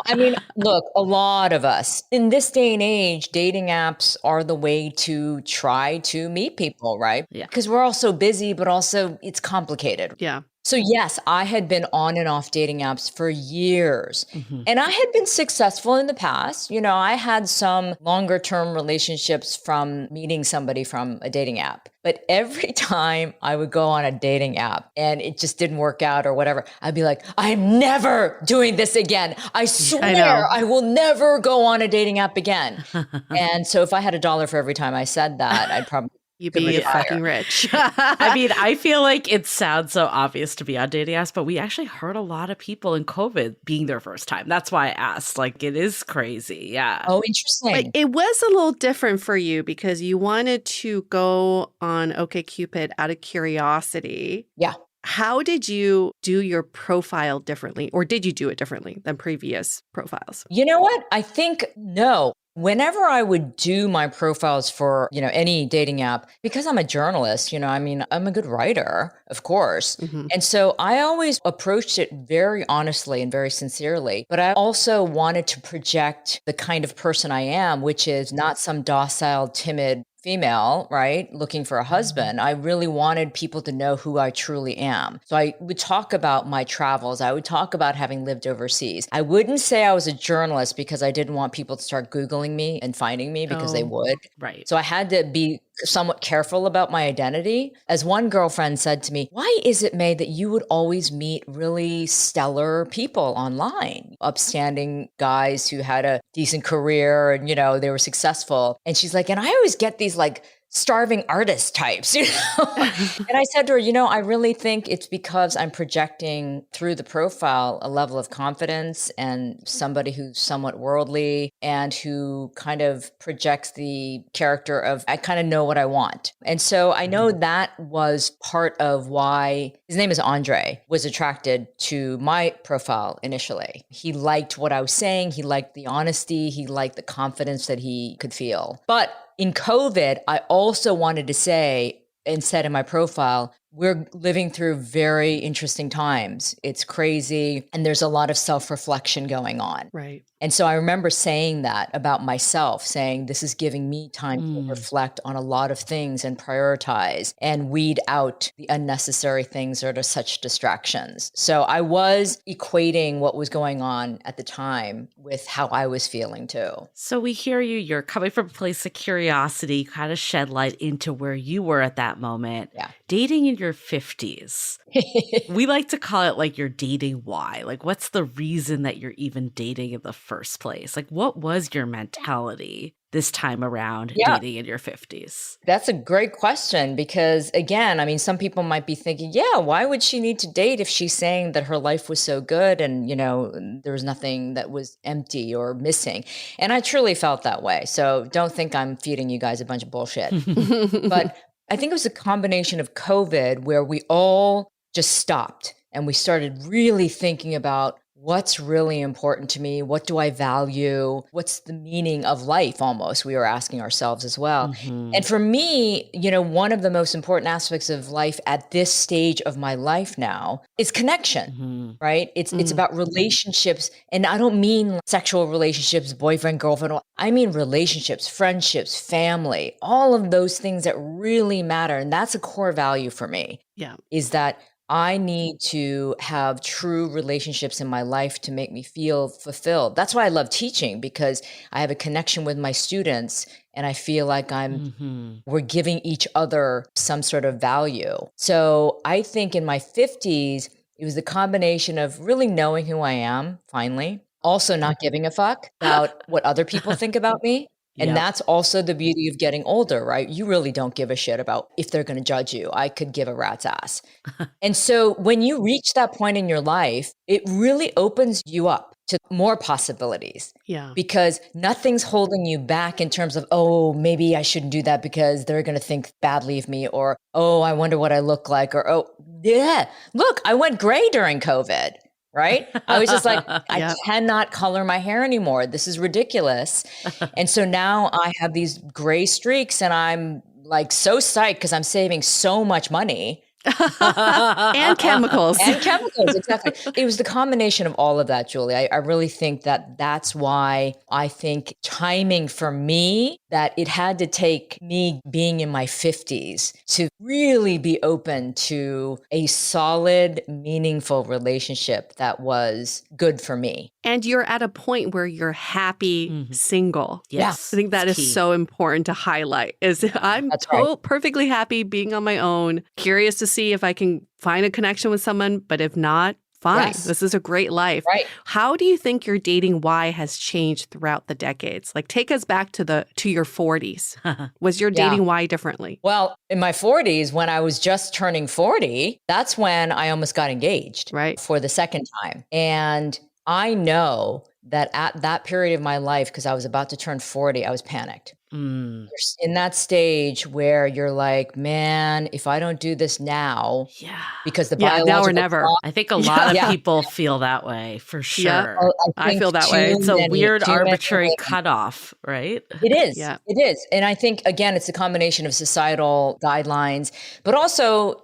Speaker 4: I mean, look, a lot of us in this day and age, dating apps are the way to try to meet people, right?
Speaker 1: Yeah.
Speaker 4: Because we're all so busy, but also it's complicated.
Speaker 3: Yeah.
Speaker 4: So yes, I had been on and off dating apps for years and I had been successful in the past. You know, I had some longer term relationships from meeting somebody from a dating app. But every time I would go on a dating app and it just didn't work out or whatever, I'd be like, I'm never doing this again. I swear I will never go on a dating app again. And so if I had $1 for every time I said that, I'd probably
Speaker 3: You'd be fucking rich.
Speaker 1: I mean, I feel like it sounds so obvious to be on dating apps, but we actually heard a lot of people in COVID being their first time. That's why I asked. Like, it is crazy. Yeah.
Speaker 4: Oh, interesting.
Speaker 3: But it was a little different for you because you wanted to go on OkCupid out of curiosity.
Speaker 4: Yeah.
Speaker 3: How did you do your profile differently, or did you do it differently than previous profiles?
Speaker 4: You know what? I think no. Whenever I would do my profiles for, you know, any dating app, because I'm a journalist, you know, I mean, I'm a good writer, of course. And so I always approached it very honestly and very sincerely. But I also wanted to project the kind of person I am, which is not some docile, timid female, right? Looking for a husband. I really wanted people to know who I truly am. So I would talk about my travels. I would talk about having lived overseas. I wouldn't say I was a journalist because I didn't want people to start Googling me and finding me because they would.
Speaker 1: Right.
Speaker 4: So I had to be somewhat careful about my identity. As one girlfriend said to me, why is it, May, that you would always meet really stellar people online, upstanding guys who had a decent career and, you know, they were successful? And she's like, and I always get these like starving artist types, you know? And I said to her, you know, I really think it's because I'm projecting through the profile a level of confidence and somebody who's somewhat worldly and who kind of projects the character of, I kind of know what I want. And so I know that was part of why his name is Andre, was attracted to my profile initially. He liked what I was saying. He liked the honesty. He liked the confidence that he could feel. But in COVID, I also wanted to say and said in my profile, we're living through very interesting times. It's crazy. And there's a lot of self-reflection going on.
Speaker 3: Right.
Speaker 4: And so I remember saying that about myself, saying this is giving me time to reflect on a lot of things and prioritize and weed out the unnecessary things that are such distractions. So I was equating what was going on at the time with how I was feeling too.
Speaker 1: So we hear you, you're coming from a place of curiosity, kind of shed light into where you were at that moment.
Speaker 4: Yeah.
Speaker 1: Dating in your 50s. We like to call it like your dating why. Like, what's the reason that you're even dating in the first place? Like, what was your mentality this time around dating in your 50s?
Speaker 4: That's a great question because, again, I mean, some people might be thinking, yeah, why would she need to date if she's saying that her life was so good and, you know, there was nothing that was empty or missing? And I truly felt that way. So don't think I'm feeding you guys a bunch of bullshit. But I think it was a combination of COVID where we all just stopped. And we started really thinking about what's really important to me? What do I value? What's the meaning of life almost? We were asking ourselves as well. And for me, one of the most important aspects of life at this stage of my life now is connection, right? It's about relationships. And I don't mean sexual relationships, boyfriend, girlfriend. I mean relationships, friendships, family, all of those things that really matter. And that's a core value for me.
Speaker 3: Yeah.
Speaker 4: Is that I need to have true relationships in my life to make me feel fulfilled. That's why I love teaching, because I have a connection with my students and I feel like we're giving each other some sort of value. So I think in my 50s, it was the combination of really knowing who I am, finally, also not giving a fuck about what other people think about me. And that's also the beauty of getting older, right? You really don't give a shit about if they're going to judge you. I could give a rat's ass. And so when you reach that point in your life, it really opens you up to more possibilities.
Speaker 3: Yeah.
Speaker 4: Because nothing's holding you back in terms of, oh, maybe I shouldn't do that because they're going to think badly of me, or, oh, I wonder what I look like, or, oh, yeah, look, I went gray during COVID. Right? I was just like, I cannot color my hair anymore. This is ridiculous. And so now I have these gray streaks and I'm like so psyched because I'm saving so much money.
Speaker 3: And chemicals.
Speaker 4: And chemicals, exactly. It was the combination of all of that, Julie. I really think that that's why I think timing for me, that it had to take me being in my 50s to really be open to a solid, meaningful relationship that was good for me.
Speaker 3: And you're at a point where you're happy single.
Speaker 1: Yes.
Speaker 3: I think that is so important to highlight. Is I'm perfectly happy being on my own, curious to see if I can find a connection with someone, but if not, fine.
Speaker 4: Yes.
Speaker 3: This is a great life.
Speaker 4: Right.
Speaker 3: How do you think your dating why has changed throughout the decades? Like, take us back to your 40s. Was your dating why differently?
Speaker 4: Well, in my 40s, when I was just turning 40, that's when I almost got engaged for the second time. And I know that at that period of my life, because I was about to turn 40, I was panicked. You're in that stage where you're like, man, if I don't do this now, because the biological
Speaker 3: now or never.
Speaker 1: I think a lot of people feel that way for sure.
Speaker 3: Yeah. I feel that way.
Speaker 1: It's a weird arbitrary cutoff, right?
Speaker 4: It is.
Speaker 3: Yeah.
Speaker 4: It is. And I think, again, it's a combination of societal guidelines, but also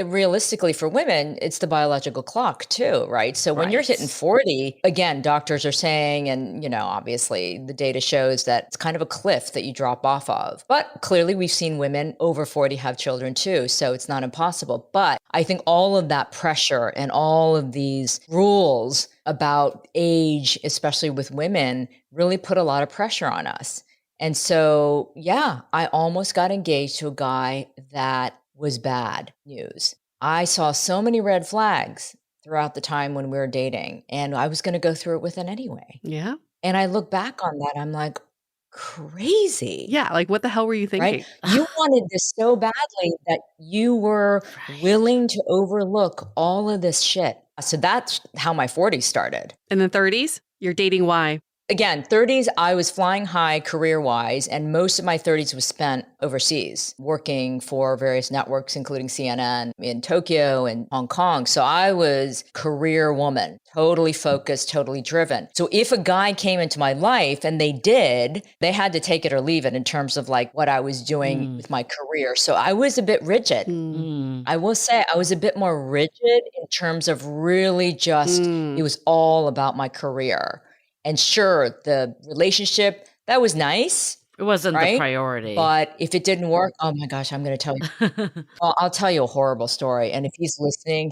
Speaker 4: realistically for women, it's the biological clock too, right? So when you're hitting 40, again, doctors are saying, and obviously the data shows that it's kind of a cliff that you drop off of. But clearly we've seen women over 40 have children too, so it's not impossible. But I think all of that pressure and all of these rules about age, especially with women, really put a lot of pressure on us. And so, I almost got engaged to a guy that was bad news. I saw so many red flags throughout the time when we were dating, and I was going to go through it with it anyway.
Speaker 3: Yeah.
Speaker 4: And I look back on that, I'm like, crazy.
Speaker 3: Yeah. Like, what the hell were you thinking?
Speaker 4: Right? You wanted this so badly that you were willing to overlook all of this shit. So that's how my 40s started.
Speaker 3: In the 30s, you're dating why?
Speaker 4: Again, 30s, I was flying high career-wise, and most of my 30s was spent overseas, working for various networks, including CNN in Tokyo and Hong Kong. So I was career woman, totally focused, totally driven. So if a guy came into my life, and they did, they had to take it or leave it in terms of like what I was doing with my career. So I was a bit rigid. I will say I was a bit more rigid in terms of really just, it was all about my career. And sure, the relationship, that was nice.
Speaker 1: It wasn't the priority.
Speaker 4: But if it didn't work, oh my gosh, I'm going to tell you. Well, I'll tell you a horrible story. And if he's listening,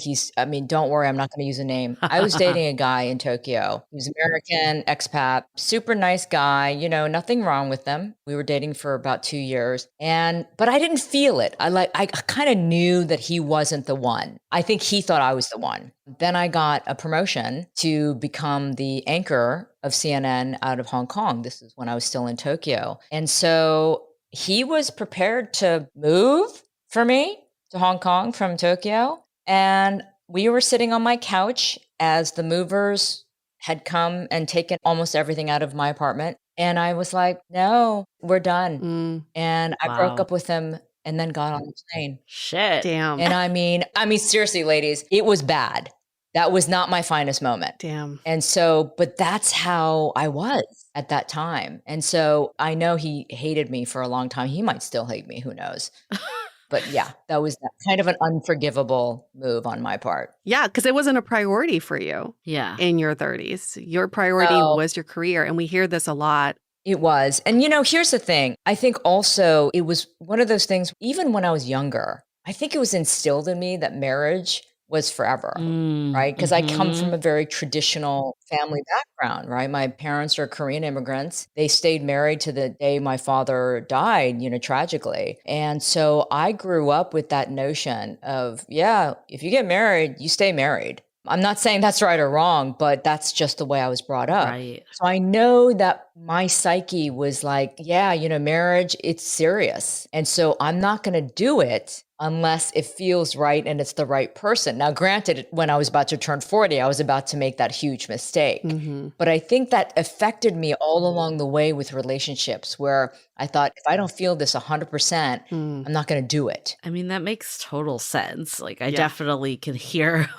Speaker 4: don't worry, I'm not going to use a name. I was dating a guy in Tokyo. He was American, expat, super nice guy, nothing wrong with them. We were dating for about 2 years. But I didn't feel it. I kind of knew that he wasn't the one. I think he thought I was the one. Then I got a promotion to become the anchor of CNN out of Hong Kong. This is when I was still in Tokyo. And so he was prepared to move for me to Hong Kong from Tokyo. And we were sitting on my couch as the movers had come and taken almost everything out of my apartment. And I was like, no, we're done. And I broke up with him and then got on the plane.
Speaker 1: Shit.
Speaker 3: Damn.
Speaker 4: And I mean, seriously, ladies, it was bad. That was not my finest moment.
Speaker 3: Damn.
Speaker 4: And so, but that's how I was at that time. And so I know he hated me for a long time. He might still hate me. Who knows? But yeah, that was kind of an unforgivable move on my part.
Speaker 3: Yeah, because it wasn't a priority for you
Speaker 1: Yeah.
Speaker 3: in your 30s. Your priority was your career. And we hear this a lot.
Speaker 4: It was. And here's the thing. I think also it was one of those things, even when I was younger, I think it was instilled in me that marriage was forever, right? Because I come from a very traditional family background, right? My parents are Korean immigrants. They stayed married to the day my father died, tragically. And so I grew up with that notion of, yeah, if you get married, you stay married. I'm not saying that's right or wrong, but that's just the way I was brought up.
Speaker 1: Right.
Speaker 4: So I know that my psyche was like, yeah, marriage, it's serious. And so I'm not going to do it unless it feels right and it's the right person. Now, granted, when I was about to turn 40, I was about to make that huge mistake. But I think that affected me all along the way with relationships where I thought, if I don't feel this 100%, I'm not going to do it.
Speaker 1: I mean, that makes total sense. Like, I definitely can hear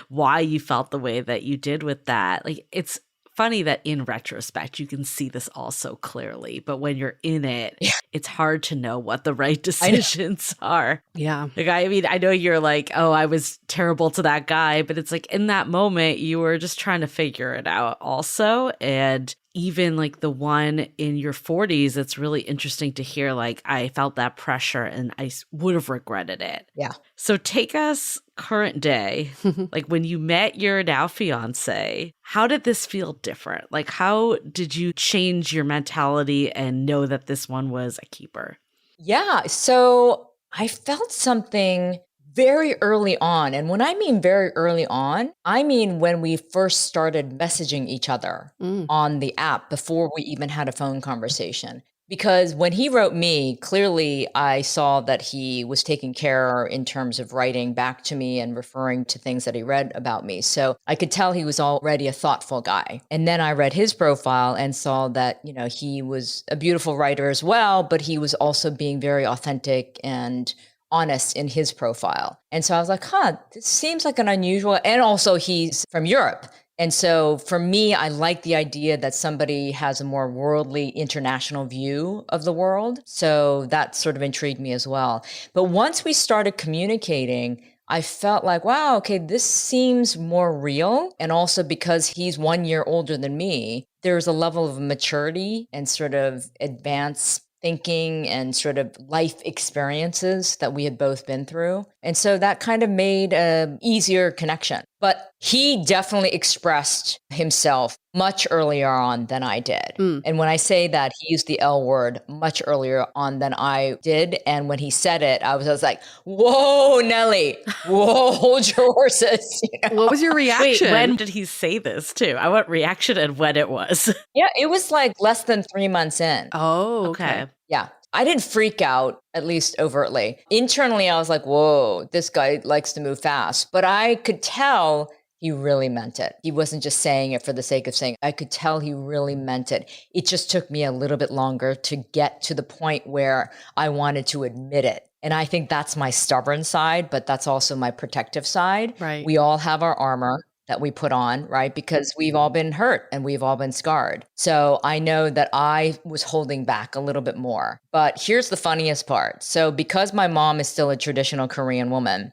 Speaker 1: why you felt the way that you did with that. Like, it's funny that in retrospect, you can see this all so clearly. But when you're in it, it's hard to know what the right decisions are.
Speaker 3: Yeah.
Speaker 1: Like, I mean, I know you're like, oh, I was terrible to that guy. But it's like in that moment, you were just trying to figure it out also. And even like the one in your 40s, it's really interesting to hear, like, I felt that pressure and I would have regretted it.
Speaker 4: Yeah.
Speaker 1: So take us current day, like when you met your now fiance, how did this feel different? Like, how did you change your mentality and know that this one was a keeper?
Speaker 4: Yeah. So I felt something very early on. And when I mean very early on, I mean when we first started messaging each other on the app before we even had a phone conversation. Because when he wrote me, clearly I saw that he was taking care in terms of writing back to me and referring to things that he read about me. So I could tell he was already a thoughtful guy. And then I read his profile and saw that, he was a beautiful writer as well, but he was also being very authentic and honest in his profile. And so I was like, this seems like an unusual, and also he's from Europe. And so for me, I like the idea that somebody has a more worldly, international view of the world. So that sort of intrigued me as well. But once we started communicating, I felt like, wow, okay, this seems more real. And also because he's 1 year older than me, there's a level of maturity and sort of advanced thinking and sort of life experiences that we had both been through. And so that kind of made an easier connection. But he definitely expressed himself much earlier on than I did. And when I say that, he used the L word much earlier on than I did. And when he said it, I was like, whoa, Nelly, whoa, hold your horses.
Speaker 3: What was your reaction?
Speaker 1: Wait, when did he say this too? I want reaction and when it was.
Speaker 4: Yeah, it was like less than 3 months in.
Speaker 3: Oh, okay.
Speaker 4: Yeah. I didn't freak out, at least overtly. Internally, I was like, whoa, this guy likes to move fast. But I could tell he really meant it. He wasn't just saying it for the sake of saying it. I could tell he really meant it. It just took me a little bit longer to get to the point where I wanted to admit it. And I think that's my stubborn side, but that's also my protective side.
Speaker 3: Right.
Speaker 4: We all have our armor that we put on, right? Because we've all been hurt and we've all been scarred. So I know that I was holding back a little bit more. But here's the funniest part. So because my mom is still a traditional Korean woman.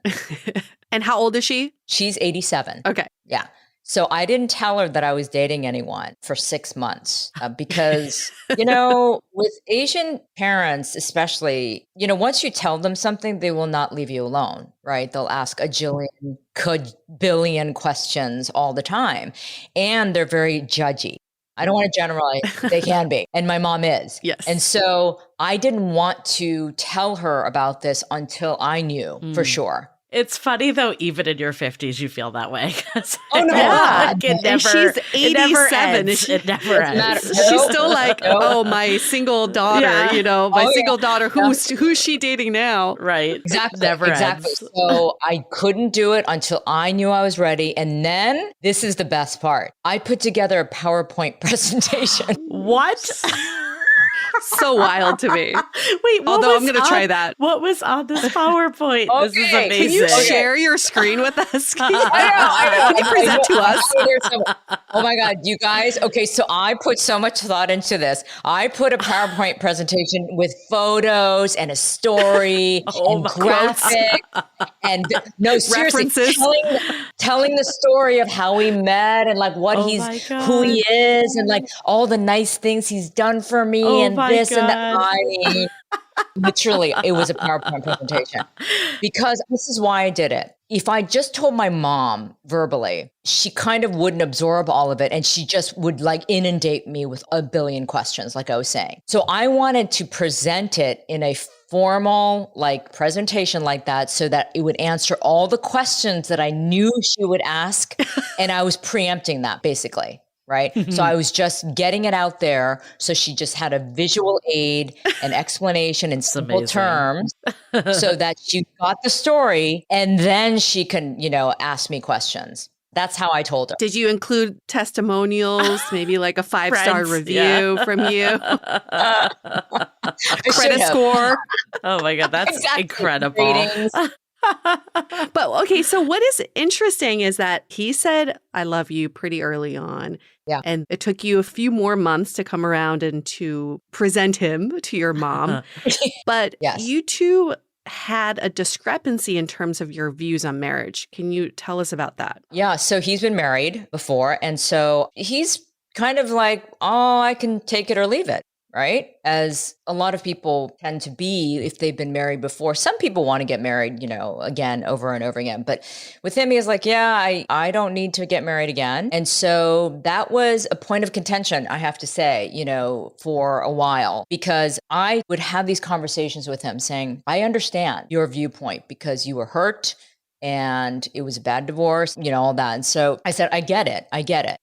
Speaker 3: And how old is she?
Speaker 4: She's 87.
Speaker 3: Okay.
Speaker 4: Yeah. So I didn't tell her that I was dating anyone for 6 months because, with Asian parents, especially, once you tell them something, they will not leave you alone, right? They'll ask a billion questions all the time. And they're very judgy. I don't want to generalize. They can be. And my mom is.
Speaker 3: Yes.
Speaker 4: And so I didn't want to tell her about this until I knew for sure.
Speaker 1: It's funny though, even in your 50s, you feel that way.
Speaker 4: Oh no!
Speaker 3: Yeah.
Speaker 1: It never,
Speaker 3: And she's 87.
Speaker 1: It never ends. It never ends.
Speaker 4: matter.
Speaker 3: She's still like, oh, my single daughter,
Speaker 1: Yeah.
Speaker 3: my single daughter. Who's she dating now?
Speaker 1: Right.
Speaker 4: Exactly.
Speaker 1: Never
Speaker 4: exactly.
Speaker 1: ends.
Speaker 4: So I couldn't do it until I knew I was ready. And then this is the best part. I put together a PowerPoint presentation.
Speaker 1: What?
Speaker 3: So wild to me.
Speaker 1: Wait,
Speaker 3: Although I'm going to try that.
Speaker 1: What was on this PowerPoint? This is
Speaker 4: Okay.
Speaker 1: amazing.
Speaker 3: Can you share your screen with us?
Speaker 4: I know.
Speaker 3: Can you present to us?
Speaker 4: Oh my God, you guys. Okay, so I put so much thought into this. I put a PowerPoint presentation with photos and a story and graphics and no, seriously,
Speaker 3: References.
Speaker 4: telling the story of how we met and like what who he is and like all the nice things he's done for me and this and that. I mean, literally, it was a PowerPoint presentation because this is why I did it. If I just told my mom verbally, she kind of wouldn't absorb all of it. And she just would like inundate me with a billion questions, like I was saying. So I wanted to present it in a formal like presentation like that so that it would answer all the questions that I knew she would ask. And I was preempting that basically. Right. So I was just getting it out there. So she just had a visual aid, an explanation in simple terms so that she got the story and then she can, ask me questions. That's how I told her.
Speaker 3: Did you include testimonials, maybe like a 5-star review from you? Credit score.
Speaker 1: Oh my God, that's incredible.
Speaker 4: Ratings.
Speaker 3: But okay, so what is interesting is that he said, I love you pretty early on.
Speaker 4: Yeah.
Speaker 3: And it took you a few more months to come around and to present him to your mom. But you two had a discrepancy in terms of your views on marriage. Can you tell us about that?
Speaker 4: Yeah. So he's been married before. And so he's kind of like, oh, I can take it or leave it. Right? As a lot of people tend to be if they've been married before. Some people want to get married, again, over and over again. But with him, he's like, yeah, I don't need to get married again. And so that was a point of contention, I have to say, for a while, because I would have these conversations with him saying, I understand your viewpoint because you were hurt and it was a bad divorce, all that. And so I said, I get it.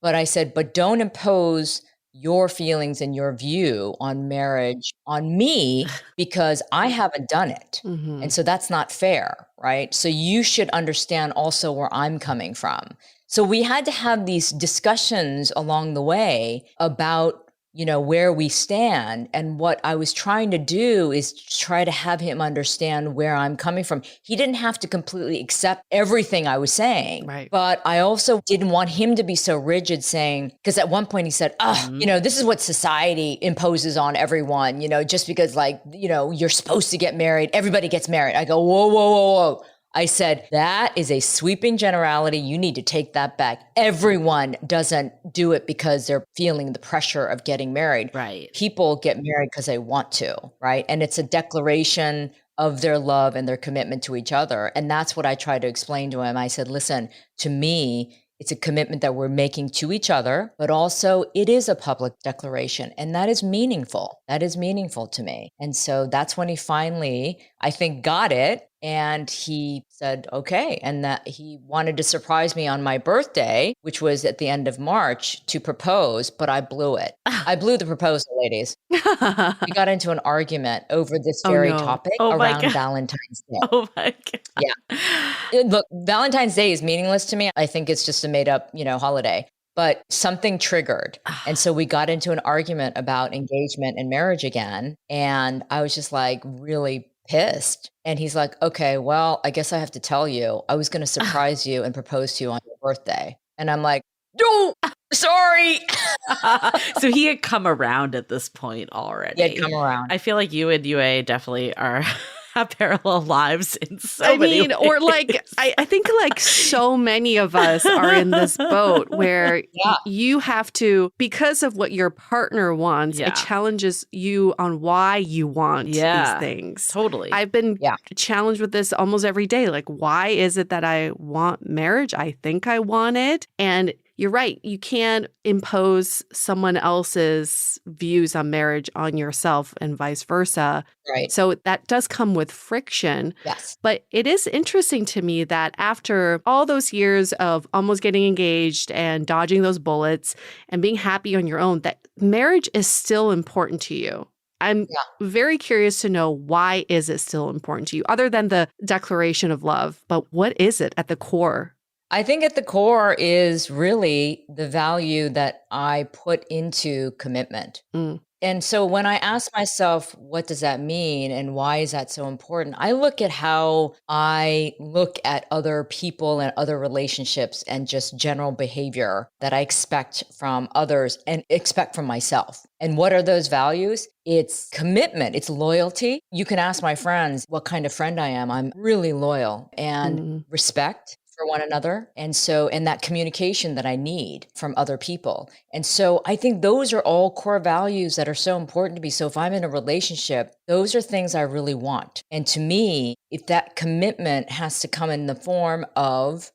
Speaker 4: But I said, but don't impose your feelings and your view on marriage on me because I haven't done it. Mm-hmm. And so that's not fair, right? So you should understand also where I'm coming from. So we had to have these discussions along the way about where we stand. And what I was trying to do is try to have him understand where I'm coming from. He didn't have to completely accept everything I was saying. Right. But I also didn't want him to be so rigid saying, because at one point he said, this is what society imposes on everyone, just because you're supposed to get married. Everybody gets married. I go, whoa, whoa, whoa, whoa. I said, that is a sweeping generality. You need to take that back. Everyone doesn't do it because they're feeling the pressure of getting married.
Speaker 1: Right.
Speaker 4: People get married because they want to, right? And it's a declaration of their love and their commitment to each other. And that's what I tried to explain to him. I said, listen, to me, it's a commitment that we're making to each other, but also it is a public declaration. And that is meaningful. That is meaningful to me. And so that's when he finally, I think, got it. And he said, okay. And that he wanted to surprise me on my birthday, which was at the end of March, to propose, but I blew it. I blew the proposal, ladies. We got into an argument over this very topic around Valentine's Day.
Speaker 1: Oh my God.
Speaker 4: Yeah. Look, Valentine's Day is meaningless to me. I think it's just a made up, holiday. But something triggered. And so we got into an argument about engagement and marriage again. And I was just like really pissed. And he's like, okay, well, I guess I have to tell you, I was going to surprise you and propose to you on your birthday. And I'm like, no, sorry.
Speaker 1: So he had come around at this point already.
Speaker 4: He had come around.
Speaker 1: I feel like you and UA definitely have parallel lives in so many ways.
Speaker 3: Or I think like so many of us are in this boat where you have to, because of what your partner wants, it challenges you on why you want these things.
Speaker 1: Totally.
Speaker 3: I've been challenged with this almost every day. Like, why is it that I want marriage? I think I want it. And you're right. You can't impose someone else's views on marriage on yourself and vice versa.
Speaker 4: Right.
Speaker 3: So that does come with friction.
Speaker 4: Yes.
Speaker 3: But it is interesting to me that after all those years of almost getting engaged and dodging those bullets and being happy on your own, that marriage is still important to you. I'm very curious to know, why is it still important to you, other than the declaration of love? But what is it at the core?
Speaker 4: I think at the core is really the value that I put into commitment. And so when I ask myself, what does that mean and why is that so important? I look at how I look at other people and other relationships and just general behavior that I expect from others and expect from myself. And what are those values? It's commitment, it's loyalty. You can ask my friends what kind of friend I am. I'm really loyal, and respect for one another. And that communication that I need from other people. And so I think those are all core values that are so important to me. So if I'm in a relationship, those are things I really want. And to me, if that commitment has to come in the form of,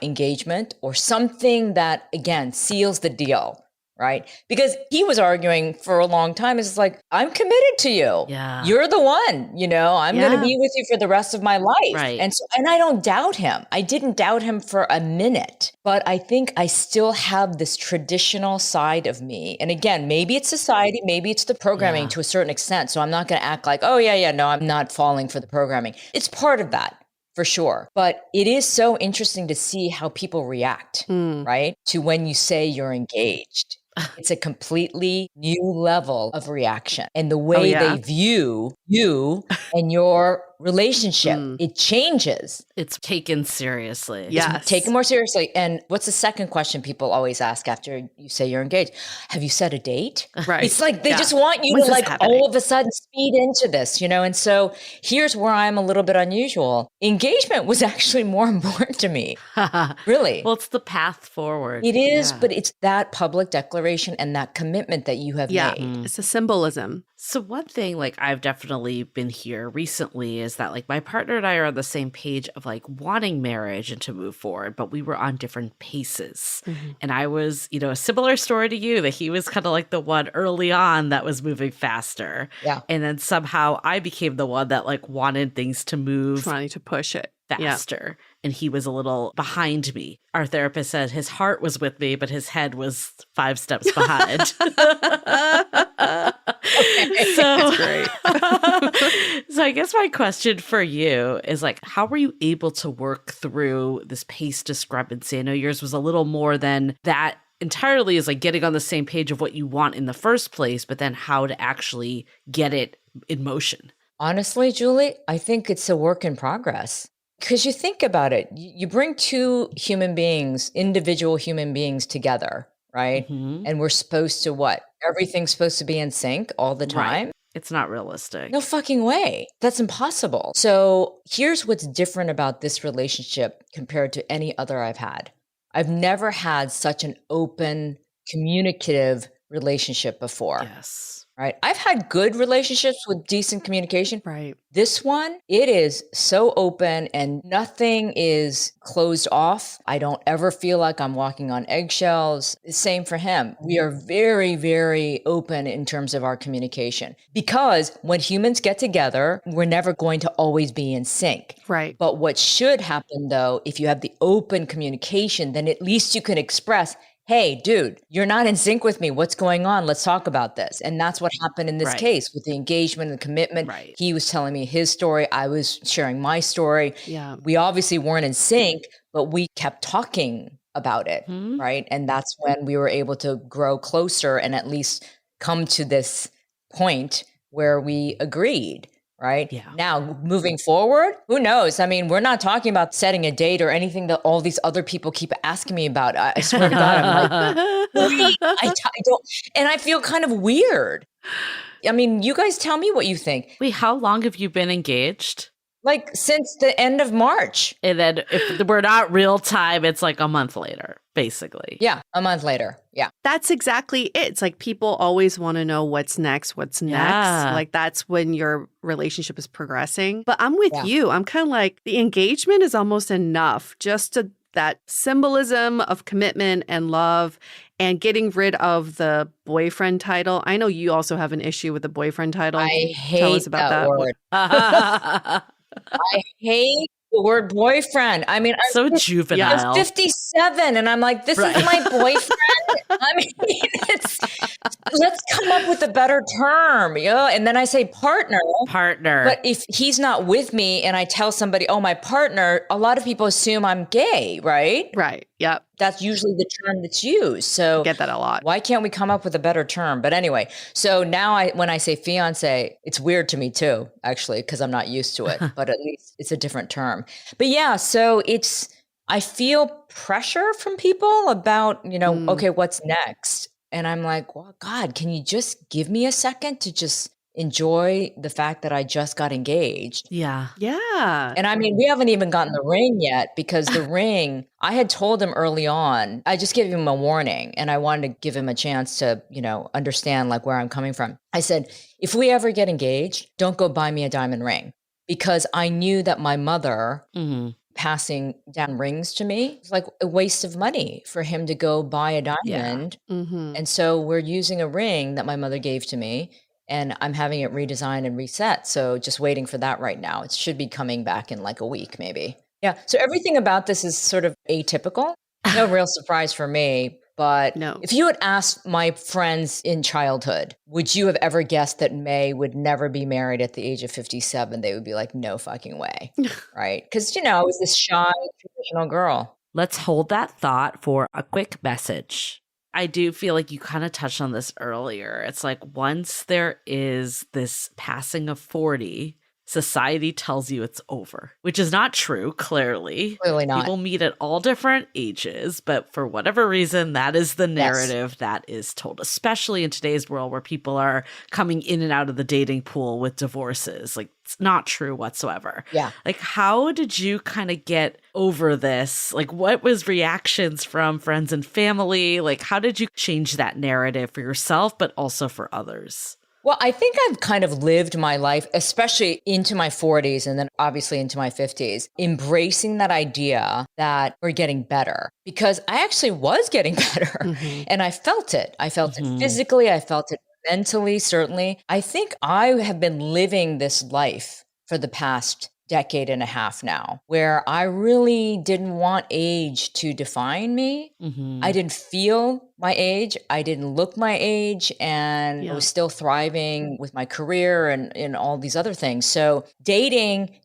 Speaker 4: engagement or something that, again, seals the deal. Right? Because he was arguing for a long time. It's like, I'm committed to you.
Speaker 1: Yeah.
Speaker 4: You're the one, I'm going to be with you for the rest of my life.
Speaker 1: Right.
Speaker 4: And I don't doubt him. I didn't doubt him for a minute, but I think I still have this traditional side of me. And again, maybe it's society, maybe it's the programming to a certain extent. So I'm not going to act like, no, I'm not falling for the programming. It's part of that. For sure. But it is so interesting to see how people react, right? To when you say you're engaged. It's a completely new level of reaction. And the way they view you and your relationship, it changes.
Speaker 1: It's taken seriously.
Speaker 3: Yes.
Speaker 4: It's taken more seriously. And what's the second question people always ask after you say you're engaged? Have you set a date?
Speaker 3: Right.
Speaker 4: It's like they just want you
Speaker 3: When's
Speaker 4: to
Speaker 3: this
Speaker 4: like
Speaker 3: happening?
Speaker 4: all of a sudden speed into this, And so here's where I'm a little bit unusual. Engagement was actually more important to me. Really.
Speaker 1: Well, it's the path forward.
Speaker 4: It is, but it's that public declaration and that commitment that you have made.
Speaker 3: It's a symbolism.
Speaker 1: So one thing like I've definitely been here recently is that like my partner and I are on the same page of like wanting marriage and to move forward, but we were on different paces. And I was, a similar story to you that he was kind of like the one early on that was moving faster.
Speaker 4: Yeah.
Speaker 1: And then somehow I became the one that like wanted things to move
Speaker 3: Trying to push it
Speaker 1: faster. And he was a little behind me. Our therapist said his heart was with me, but his head was 5 steps behind. So,
Speaker 3: That's great.
Speaker 1: So I guess my question for you is like, how were you able to work through this pace discrepancy? I know yours was a little more than that entirely, is like getting on the same page of what you want in the first place, but then how to actually get it in motion.
Speaker 4: Honestly, Julie, I think it's a work in progress. Because you think about it, you bring two human beings, individual human beings together, right? And we're supposed to what? Everything's supposed to be in sync all the time?
Speaker 1: Right. It's not realistic.
Speaker 4: No fucking way. That's impossible. So here's what's different about this relationship compared to any other I've had. I've never had such an open, communicative relationship before.
Speaker 1: Yes.
Speaker 4: Right. I've had good relationships with decent communication.
Speaker 3: Right.
Speaker 4: This one, it is so open and nothing is closed off. I don't ever feel like I'm walking on eggshells. Same for him. We are very, very open in terms of our communication because when humans get together, we're never going to always be in sync.
Speaker 3: Right.
Speaker 4: But what should happen though, if you have the open communication, then at least you can express, hey, dude, you're not in sync with me. What's going on? Let's talk about this. And that's what happened in this case with the engagement and commitment.
Speaker 1: Right.
Speaker 4: He was telling me his story. I was sharing my story.
Speaker 3: Yeah.
Speaker 4: We obviously weren't in sync, but we kept talking about it. Right. And that's when we were able to grow closer and at least come to this point where we agreed. Right.
Speaker 1: Yeah.
Speaker 4: Now, moving forward, who knows? I mean, we're not talking about setting a date or anything that all these other people keep asking me about. I swear to God, I'm like, wait, I don't, and I feel kind of weird. I mean, you guys tell me what you think.
Speaker 1: Wait, how long have you been engaged?
Speaker 4: Like since the end of March.
Speaker 1: And then if we're not real time, it's like a month later, basically.
Speaker 4: Yeah, a month later. Yeah.
Speaker 3: That's exactly it. It's like people always want to know what's next.
Speaker 1: Yeah.
Speaker 3: Like that's when your relationship is progressing. But I'm with you. I'm kind of like the engagement is almost enough just to that symbolism of commitment and love and getting rid of the boyfriend title. I know you also have an issue with the boyfriend title.
Speaker 4: I hate
Speaker 3: Tell us about that
Speaker 4: word. I hate the word boyfriend. I mean,
Speaker 1: so juvenile.
Speaker 4: I'm 57 and I'm like, this is my boyfriend. I mean, let's come up with a better term. Yeah. And then I say partner.
Speaker 1: Partner.
Speaker 4: But if he's not with me and I tell somebody, oh, my partner, a lot of people assume I'm gay, right?
Speaker 3: Right. Yep.
Speaker 4: That's usually the term that's used. So
Speaker 3: Get that a lot.
Speaker 4: why can't we come up with a better term? But anyway, so now when I say fiance, it's weird to me too, actually, because I'm not used to it, but at least it's a different term. But yeah, so I feel pressure from people about, okay, what's next? And I'm like, well, God, can you just give me a second to just enjoy the fact that I just got engaged?
Speaker 1: Yeah.
Speaker 3: Yeah.
Speaker 4: And I mean, we haven't even gotten the ring yet, because the ring, I had told him early on, I just gave him a warning and I wanted to give him a chance to, understand like where I'm coming from. I said, if we ever get engaged, don't go buy me a diamond ring, because I knew that my mother passing down rings to me was like a waste of money for him to go buy a diamond. And so we're using a ring that my mother gave to me, and I'm having it redesigned and reset. So just waiting for that right now. It should be coming back in like a week, maybe. Yeah. So everything about this is sort of atypical. No real surprise for me. But
Speaker 3: No.
Speaker 4: If you had asked my friends in childhood, would you have ever guessed that May would never be married at the age of 57? They would be like, no fucking way. Right? Because, I was this shy, traditional girl.
Speaker 1: Let's hold that thought for a quick message. I do feel like you kind of touched on this earlier. It's like once there is this passing of 40, society tells you it's over, which is not true, clearly.
Speaker 4: Clearly not.
Speaker 1: People meet at all different ages, but for whatever reason, that is the narrative that is told, especially in today's world where people are coming in and out of the dating pool with divorces. Like, it's not true whatsoever.
Speaker 4: Yeah.
Speaker 1: Like, how did you kind of get over this? Like, what was reactions from friends and family? Like, how did you change that narrative for yourself, but also for others?
Speaker 4: Well, I think I've kind of lived my life, especially into my 40s and then obviously into my 50s, embracing that idea that we're getting better, because I actually was getting better and I felt it. I felt it physically. I felt it mentally, certainly. I think I have been living this life for the past decade and a half now, where I really didn't want age to define me. I didn't feel my age. I didn't look my age, and I was still thriving with my career and all these other things. So dating,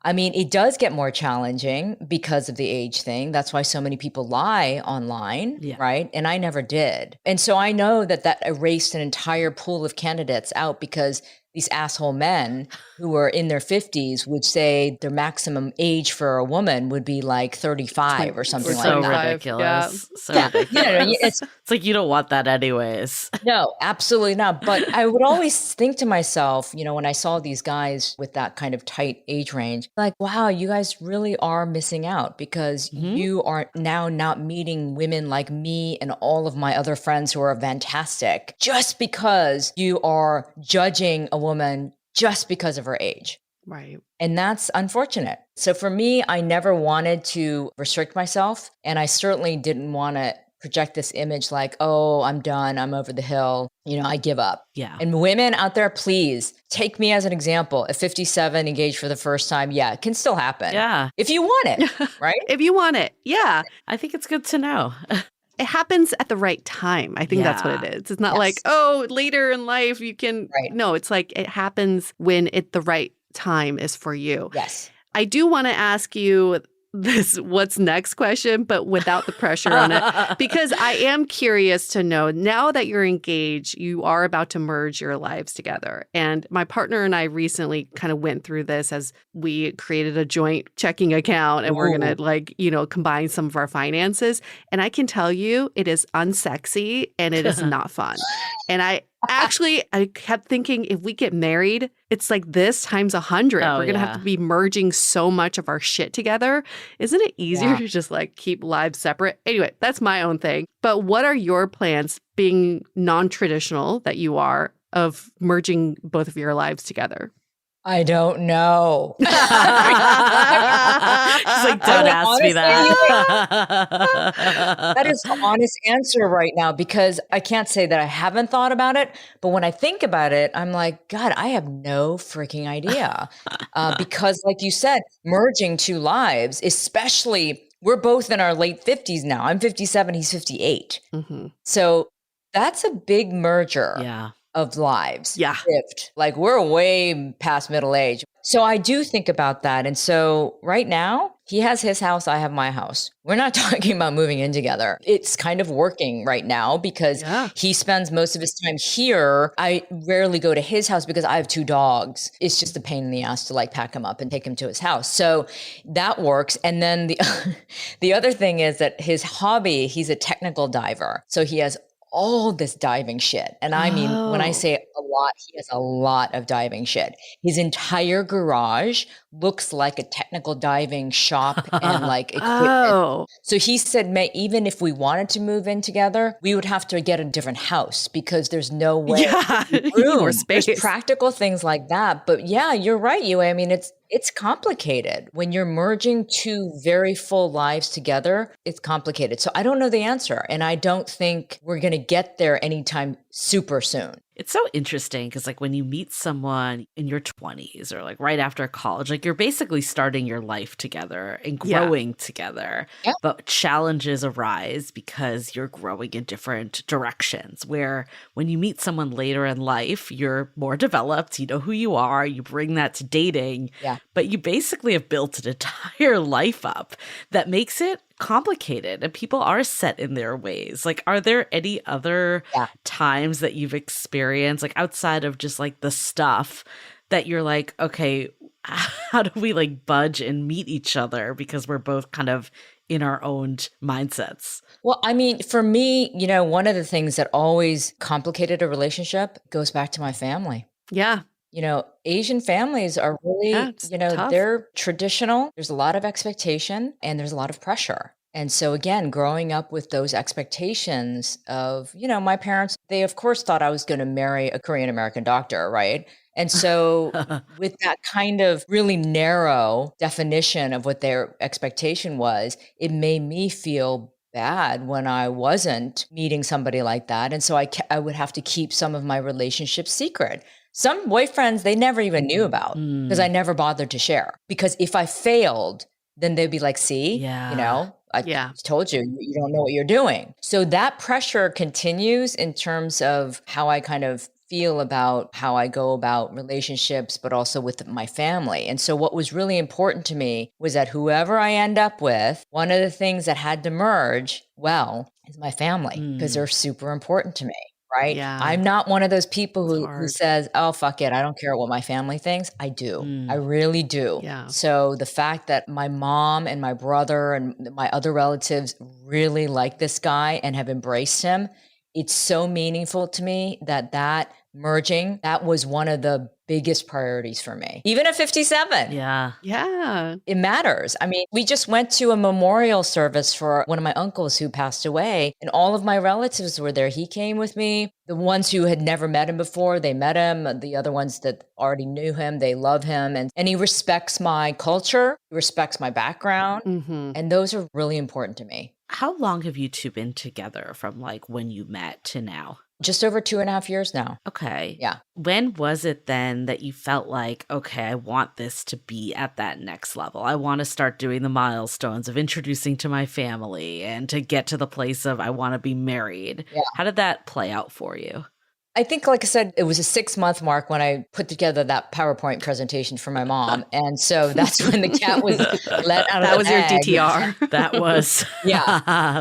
Speaker 4: I mean, it does get more challenging because of the age thing. That's why so many people lie online, right? And I never did. And so I know that erased an entire pool of candidates out, because these asshole men who were in their 50s would say their maximum age for a woman would be like 35 or something like
Speaker 1: So
Speaker 4: that.
Speaker 1: ridiculous. So ridiculous. It's like, you don't want that anyways.
Speaker 4: No, absolutely not. But I would always think to myself, when I saw these guys with that kind of tight age range, like, wow, you guys really are missing out, because you are now not meeting women like me and all of my other friends who are fantastic, just because you are judging a woman just because of her age.
Speaker 3: Right.
Speaker 4: And that's unfortunate. So for me, I never wanted to restrict myself. And I certainly didn't want to project this image like, oh, I'm done. I'm over the hill. I give up.
Speaker 1: Yeah.
Speaker 4: And women out there, please take me as an example. At 57, engaged for the first time. Yeah, it can still happen.
Speaker 1: Yeah.
Speaker 4: If you want it, right?
Speaker 3: If you want it. Yeah.
Speaker 1: I think it's good to know.
Speaker 3: It happens at the right time. I think that's what it is. It's not like, oh, later in life you can.
Speaker 4: Right.
Speaker 3: No, it's like it happens when the right time is for you.
Speaker 4: Yes.
Speaker 3: I do want to ask you this what's next question, but without the pressure on it, because I am curious to know, now that you're engaged, you are about to merge your lives together. And my partner and I recently kind of went through this as we created a joint checking account, and we're going to combine some of our finances. And I can tell you, it is unsexy and it is not fun. And I kept thinking, if we get married, it's like this times 100. We're going to have to be merging so much of our shit together. Isn't it easier to just like keep lives separate? Anyway, that's my own thing. But what are your plans, being non-traditional that you are, of merging both of your lives together?
Speaker 4: I don't know.
Speaker 1: She's like, don't ask me that.
Speaker 4: That is the honest answer right now, because I can't say that I haven't thought about it. But when I think about it, I'm like, God, I have no freaking idea. Because like you said, merging two lives, especially, we're both in our late 50s now. I'm 57, he's 58. So that's a big merger.
Speaker 1: Yeah.
Speaker 4: of lives
Speaker 3: Yeah.
Speaker 4: lived. Like we're way past middle age. So I do think about that. And so right now, he has his house, I have my house. We're not talking about moving in together. It's kind of working right now because he spends most of his time here. I rarely go to his house because I have 2 dogs. It's just a pain in the ass to like pack him up and take him to his house. So that works. And then the other thing is that his hobby, he's a technical diver. So he has all this diving shit. And I mean, when I say a lot, he has a lot of diving shit. His entire garage looks like a technical diving shop and like equipment. So he said, May, even if we wanted to move in together, we would have to get a different house because there's no way. Room.
Speaker 3: More space.
Speaker 4: There's practical things like that. But yeah, you're right, Yue. I mean, it's complicated. When you're merging 2 very full lives together, it's complicated. So I don't know the answer. And I don't think we're going to get there anytime super soon.
Speaker 1: It's so interesting because like when you meet someone in your 20s or like right after college, like you're basically starting your life together and growing together.
Speaker 4: Yeah.
Speaker 1: But challenges arise because you're growing in different directions, where when you meet someone later in life, you're more developed, you know who you are, you bring that to dating, but you basically have built an entire life up that makes it complicated and people are set in their ways. Like, are there any other times that you've experienced, like outside of just like the stuff that you're like, okay, how do we like budge and meet each other because we're both kind of in our own mindsets?
Speaker 4: Well, I mean, for me, you know, one of the things that always complicated a relationship goes back to my family.
Speaker 3: Yeah.
Speaker 4: You know, Asian families are really,
Speaker 3: tough.
Speaker 4: they're traditional. There's a lot of expectation and there's a lot of pressure. And so again, growing up with those expectations of, you know, my parents, they of course thought I was going to marry a Korean American doctor, right? And so with that kind of really narrow definition of what their expectation was, it made me feel bad when I wasn't meeting somebody like that. And so I would have to keep some of my relationships secret. Some boyfriends, they never even knew about because I never bothered to share. Because if I failed, then they'd be like, see, you know, I told you, you don't know what you're doing. So that pressure continues in terms of how I kind of feel about how I go about relationships, but also with my family. And so what was really important to me was that whoever I end up with, one of the things that had to merge is my family because they're super important to me. Right?
Speaker 3: Yeah.
Speaker 4: I'm not one of those people who says, oh, fuck it, I don't care what my family thinks. I do. I really do.
Speaker 3: Yeah.
Speaker 4: So the fact that my mom and my brother and my other relatives really like this guy and have embraced him, it's so meaningful to me that merging, that was one of the biggest priorities for me. Even at 57.
Speaker 1: Yeah.
Speaker 4: It matters. I mean, we just went to a memorial service for one of my uncles who passed away, and all of my relatives were there. He came with me. The ones who had never met him before, they met him. The other ones that already knew him, they love him. And he respects my culture, he respects my background. And those are really important to me.
Speaker 1: How long have you 2 been together from like when you met to now?
Speaker 4: Just over 2.5 years now.
Speaker 1: Okay.
Speaker 4: Yeah.
Speaker 1: When was it then that you felt like, okay, I want this to be at that next level? I want to start doing the milestones of introducing to my family and to get to the place of I want to be married.
Speaker 4: Yeah.
Speaker 1: How did that play out for you?
Speaker 4: I think, like I said, it was a 6-month mark when I put together that PowerPoint presentation for my mom. And so that's when the cat was let out of
Speaker 3: that
Speaker 4: the
Speaker 3: was
Speaker 4: bag.
Speaker 3: your DTR.
Speaker 1: That was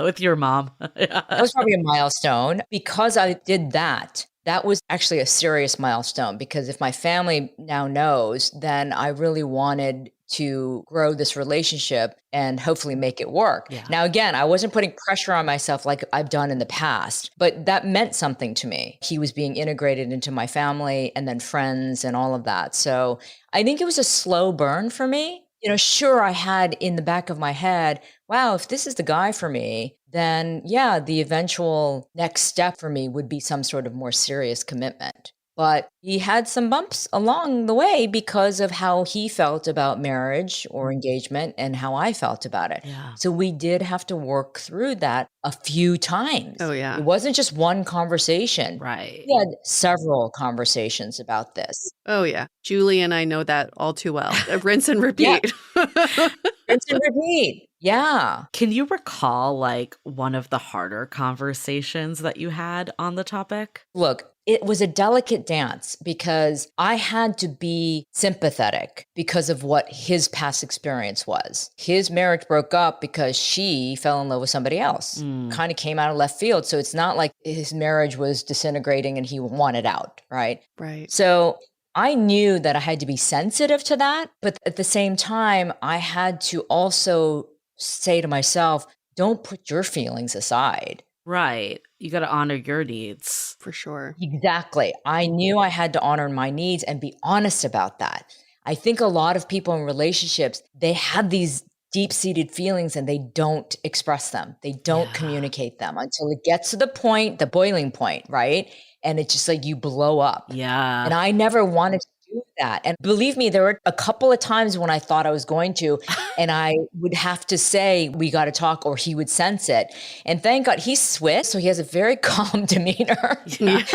Speaker 1: with your mom.
Speaker 4: That was probably a milestone. Because I did that, that was actually a serious milestone because if my family now knows, then I really wanted to grow this relationship and hopefully make it work.
Speaker 1: Yeah.
Speaker 4: Now, again, I wasn't putting pressure on myself like I've done in the past, but that meant something to me. He was being integrated into my family and then friends and all of that. So I think it was a slow burn for me. You know, sure, I had in the back of my head, wow, if this is the guy for me, then yeah, the eventual next step for me would be some sort of more serious commitment. But he had some bumps along the way because of how he felt about marriage or engagement and how I felt about it.
Speaker 1: Yeah.
Speaker 4: So we did have to work through that a few times.
Speaker 3: Oh, yeah.
Speaker 4: It wasn't just one conversation.
Speaker 1: Right.
Speaker 4: We had several conversations about this.
Speaker 3: Oh, yeah. Julie and I know that all too well. Rinse and repeat.
Speaker 4: Rinse and repeat. Yeah.
Speaker 1: Can you recall like one of the harder conversations that you had on the topic?
Speaker 4: Look, it was a delicate dance because I had to be sympathetic because of what his past experience was. His marriage broke up because she fell in love with somebody else. Kind of came out of left field. So it's not like his marriage was disintegrating and he wanted out, right?
Speaker 3: Right.
Speaker 4: So I knew that I had to be sensitive to that. But at the same time, I had to also say to myself, don't put your feelings aside.
Speaker 1: Right. You got to honor your needs.
Speaker 3: For sure.
Speaker 4: Exactly. I knew I had to honor my needs and be honest about that. I think a lot of people in relationships, they have these deep-seated feelings and they don't express them. They don't communicate them until it gets to the point, the boiling point, right? And it's just like you blow up.
Speaker 1: Yeah.
Speaker 4: And I never wanted to do that. And believe me, there were a couple of times when I thought I was going to, and I would have to say, we got to talk, or he would sense it. And thank God he's Swiss, so he has a very calm demeanor,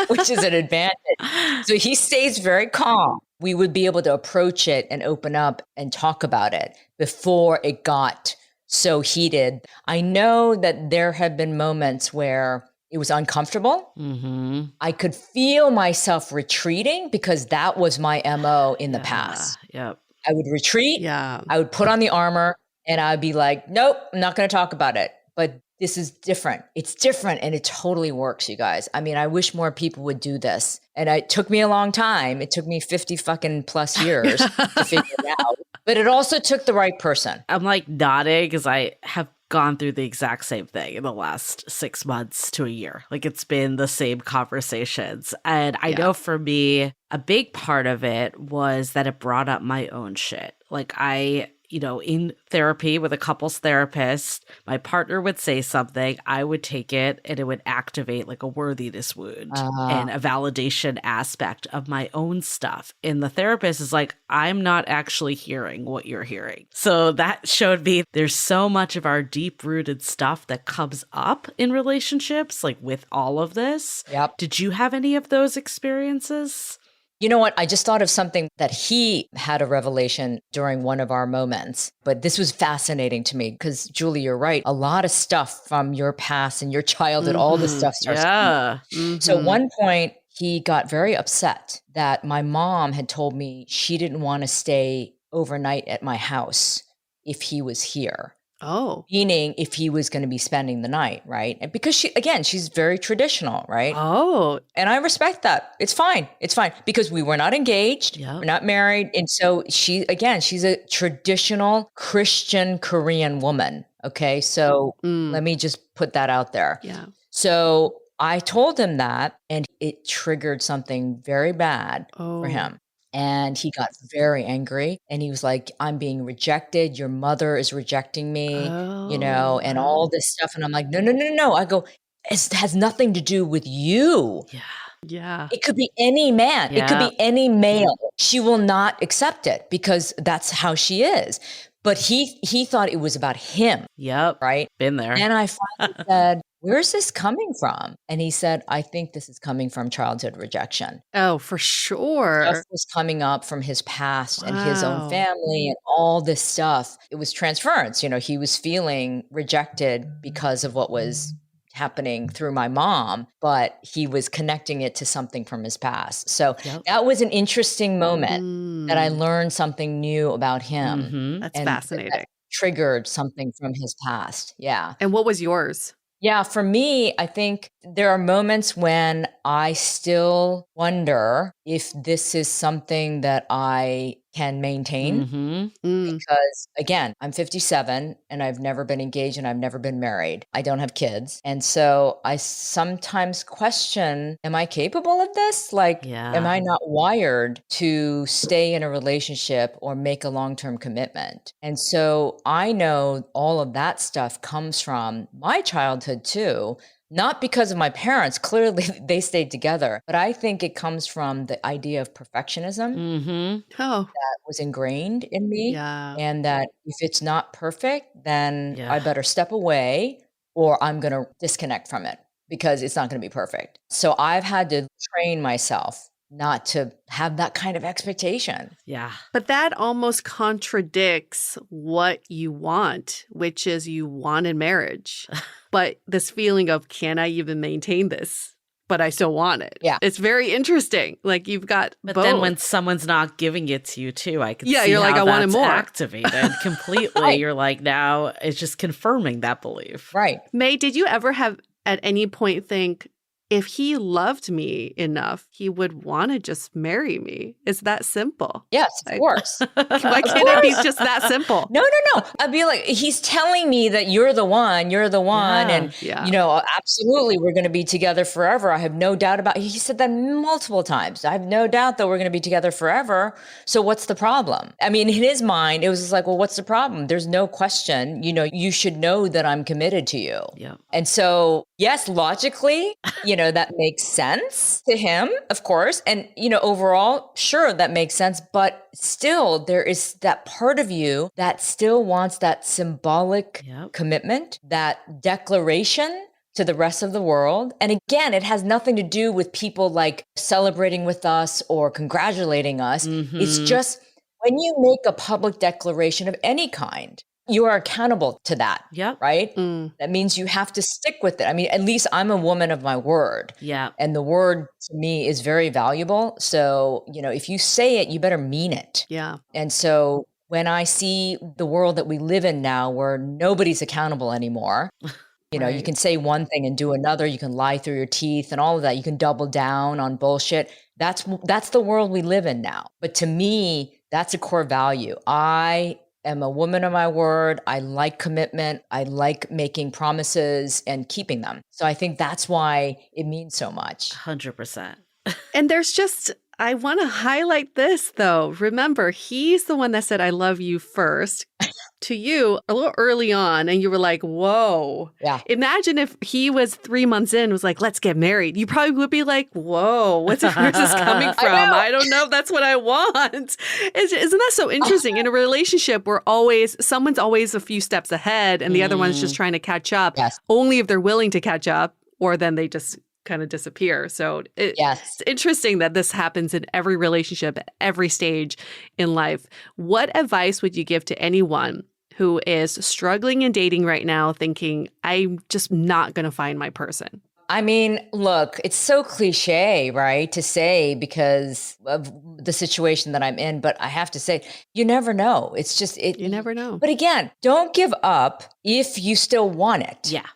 Speaker 4: which is an advantage. So he stays very calm. We would be able to approach it and open up and talk about it before it got so heated. I know that there have been moments where it was uncomfortable. I could feel myself retreating because that was my MO in the past.
Speaker 1: Yep.
Speaker 4: I would retreat.
Speaker 3: Yeah.
Speaker 4: I would put on the armor and I'd be like, nope, I'm not going to talk about it. But this is different. It's different and it totally works, you guys. I mean, I wish more people would do this. And it took me a long time. It took me 50 fucking plus years to figure it out. But it also took the right person.
Speaker 1: I'm like nodding because I have gone through the exact same thing in the last 6 months to a year. Like it's been the same conversations. And I know for me, a big part of it was that it brought up my own shit. Like in therapy with a couples therapist, my partner would say something, I would take it, and it would activate like a worthiness wound and a validation aspect of my own stuff. And the therapist is like, I'm not actually hearing what you're hearing. So that showed me there's so much of our deep-rooted stuff that comes up in relationships, like with all of this.
Speaker 4: Yep.
Speaker 1: Did you have any of those experiences?
Speaker 4: You know what? I just thought of something that he had a revelation during one of our moments, but this was fascinating to me because Julie, you're right. A lot of stuff from your past and your childhood, all this stuff starts.
Speaker 1: Yeah.
Speaker 4: So at one point he got very upset that my mom had told me she didn't want to stay overnight at my house if he was here.
Speaker 3: Oh.
Speaker 4: Meaning if he was going to be spending the night, right? And because she's very traditional, right?
Speaker 3: Oh.
Speaker 4: And I respect that. It's fine. It's fine because we were not engaged.
Speaker 1: Yep.
Speaker 4: We're not married. And so she's a traditional Christian Korean woman. Okay. So let me just put that out there.
Speaker 3: Yeah.
Speaker 4: So I told him that and it triggered something very bad for him. And he got very angry and he was like, I'm being rejected. Your mother is rejecting me, and all this stuff. And I'm like, no. I go, it has nothing to do with you.
Speaker 3: Yeah.
Speaker 4: It could be any man.
Speaker 1: Yeah.
Speaker 4: It could be any male. She will not accept it because that's how she is. But he thought it was about him.
Speaker 1: Yep.
Speaker 4: Right.
Speaker 1: Been there.
Speaker 4: And I finally said, where's this coming from? And he said, I think this is coming from childhood rejection.
Speaker 3: Oh, for sure.
Speaker 4: Stuff was coming up from his past and his own family and all this stuff. It was transference. He was feeling rejected because of what was happening through my mom, but he was connecting it to something from his past. So that was an interesting moment that I learned something new about him.
Speaker 3: That's fascinating. That
Speaker 4: triggered something from his past. Yeah.
Speaker 3: And what was yours?
Speaker 4: Yeah, for me, I think there are moments when I still wonder if this is something that I can maintain. Because again, I'm 57 and I've never been engaged and I've never been married. I don't have kids. And so I sometimes question, am I capable of this? Am I not wired to stay in a relationship or make a long-term commitment? And so I know all of that stuff comes from my childhood too. Not because of my parents, clearly they stayed together, but I think it comes from the idea of perfectionism that was ingrained in me.
Speaker 3: Yeah.
Speaker 4: And that if it's not perfect, then I better step away or I'm going to disconnect from it because it's not going to be perfect. So I've had to train myself not to have that kind of expectation.
Speaker 1: Yeah.
Speaker 3: But that almost contradicts what you want, which is you want in marriage. But this feeling of, can I even maintain this? But I still want it.
Speaker 4: Yeah.
Speaker 3: It's very interesting. Like you've got
Speaker 1: But
Speaker 3: both.
Speaker 1: then when someone's not giving it to you too, I can see
Speaker 3: you're like,
Speaker 1: how
Speaker 3: I want it
Speaker 1: that's
Speaker 3: more.
Speaker 1: activated completely.
Speaker 4: Right.
Speaker 1: You're like, now it's just confirming that belief.
Speaker 4: Right.
Speaker 3: May, did you ever have at any point think, if he loved me enough, he would want to just marry me? It's that simple.
Speaker 4: Yes, of course.
Speaker 3: Why can't it be just that simple?
Speaker 4: No. I'd be like, he's telling me that you're the one.
Speaker 1: Yeah.
Speaker 4: And,
Speaker 3: Yeah.
Speaker 4: you know, absolutely, we're going to be together forever. I have no doubt about it. He said that multiple times. I have no doubt that we're going to be together forever. So what's the problem? I mean, in his mind, it was just like, well, what's the problem? There's no question. You know, you should know that I'm committed to you.
Speaker 1: Yeah.
Speaker 4: And so, yes, logically, you know, that makes sense to him, of course. And, you know, overall, sure, that makes sense. But still, there is that part of you that still wants that symbolic
Speaker 1: Yep.
Speaker 4: commitment, that declaration to the rest of the world. And again, it has nothing to do with people like celebrating with us or congratulating us. It's just when you make a public declaration of any kind, you are accountable to that,
Speaker 1: Yep.
Speaker 4: right? That means you have to stick with it. I mean, at least I'm a woman of my word.
Speaker 1: Yeah.
Speaker 4: And the word to me is very valuable. So, you know, if you say it, you better mean it.
Speaker 3: Yeah.
Speaker 4: And so when I see the world that we live in now where nobody's accountable anymore, you know, you
Speaker 1: Right.
Speaker 4: can say one thing and do another, you can lie through your teeth and all of that. You can double down on bullshit. That's the world we live in now. But to me, that's a core value. I am a woman of my word. I like commitment. I like making promises and keeping them. So I think that's why it means so much.
Speaker 1: 100%.
Speaker 3: And there's just, I want to highlight this though. Remember, he's the one that said, I love you first to you a little early on. And you were like, whoa.
Speaker 4: Yeah.
Speaker 3: Imagine if he was 3 months in, was like, let's get married. You probably would be like, whoa, where's this coming from? I don't know if that's what I want. Isn't that so interesting? In a relationship, someone's always a few steps ahead and the other one's just trying to catch up.
Speaker 4: Yes.
Speaker 3: Only if they're willing to catch up, or then they just kind of disappear. So it's interesting that this happens in every relationship, at every stage in life. What advice would you give to anyone who is struggling in dating right now, thinking, I'm just not going to find my person?
Speaker 4: I mean, look, it's so cliche, right, to say because of the situation that I'm in. But I have to say, you never know. It's just it.
Speaker 3: You never know.
Speaker 4: But again, don't give up if you still want it.
Speaker 1: Yeah.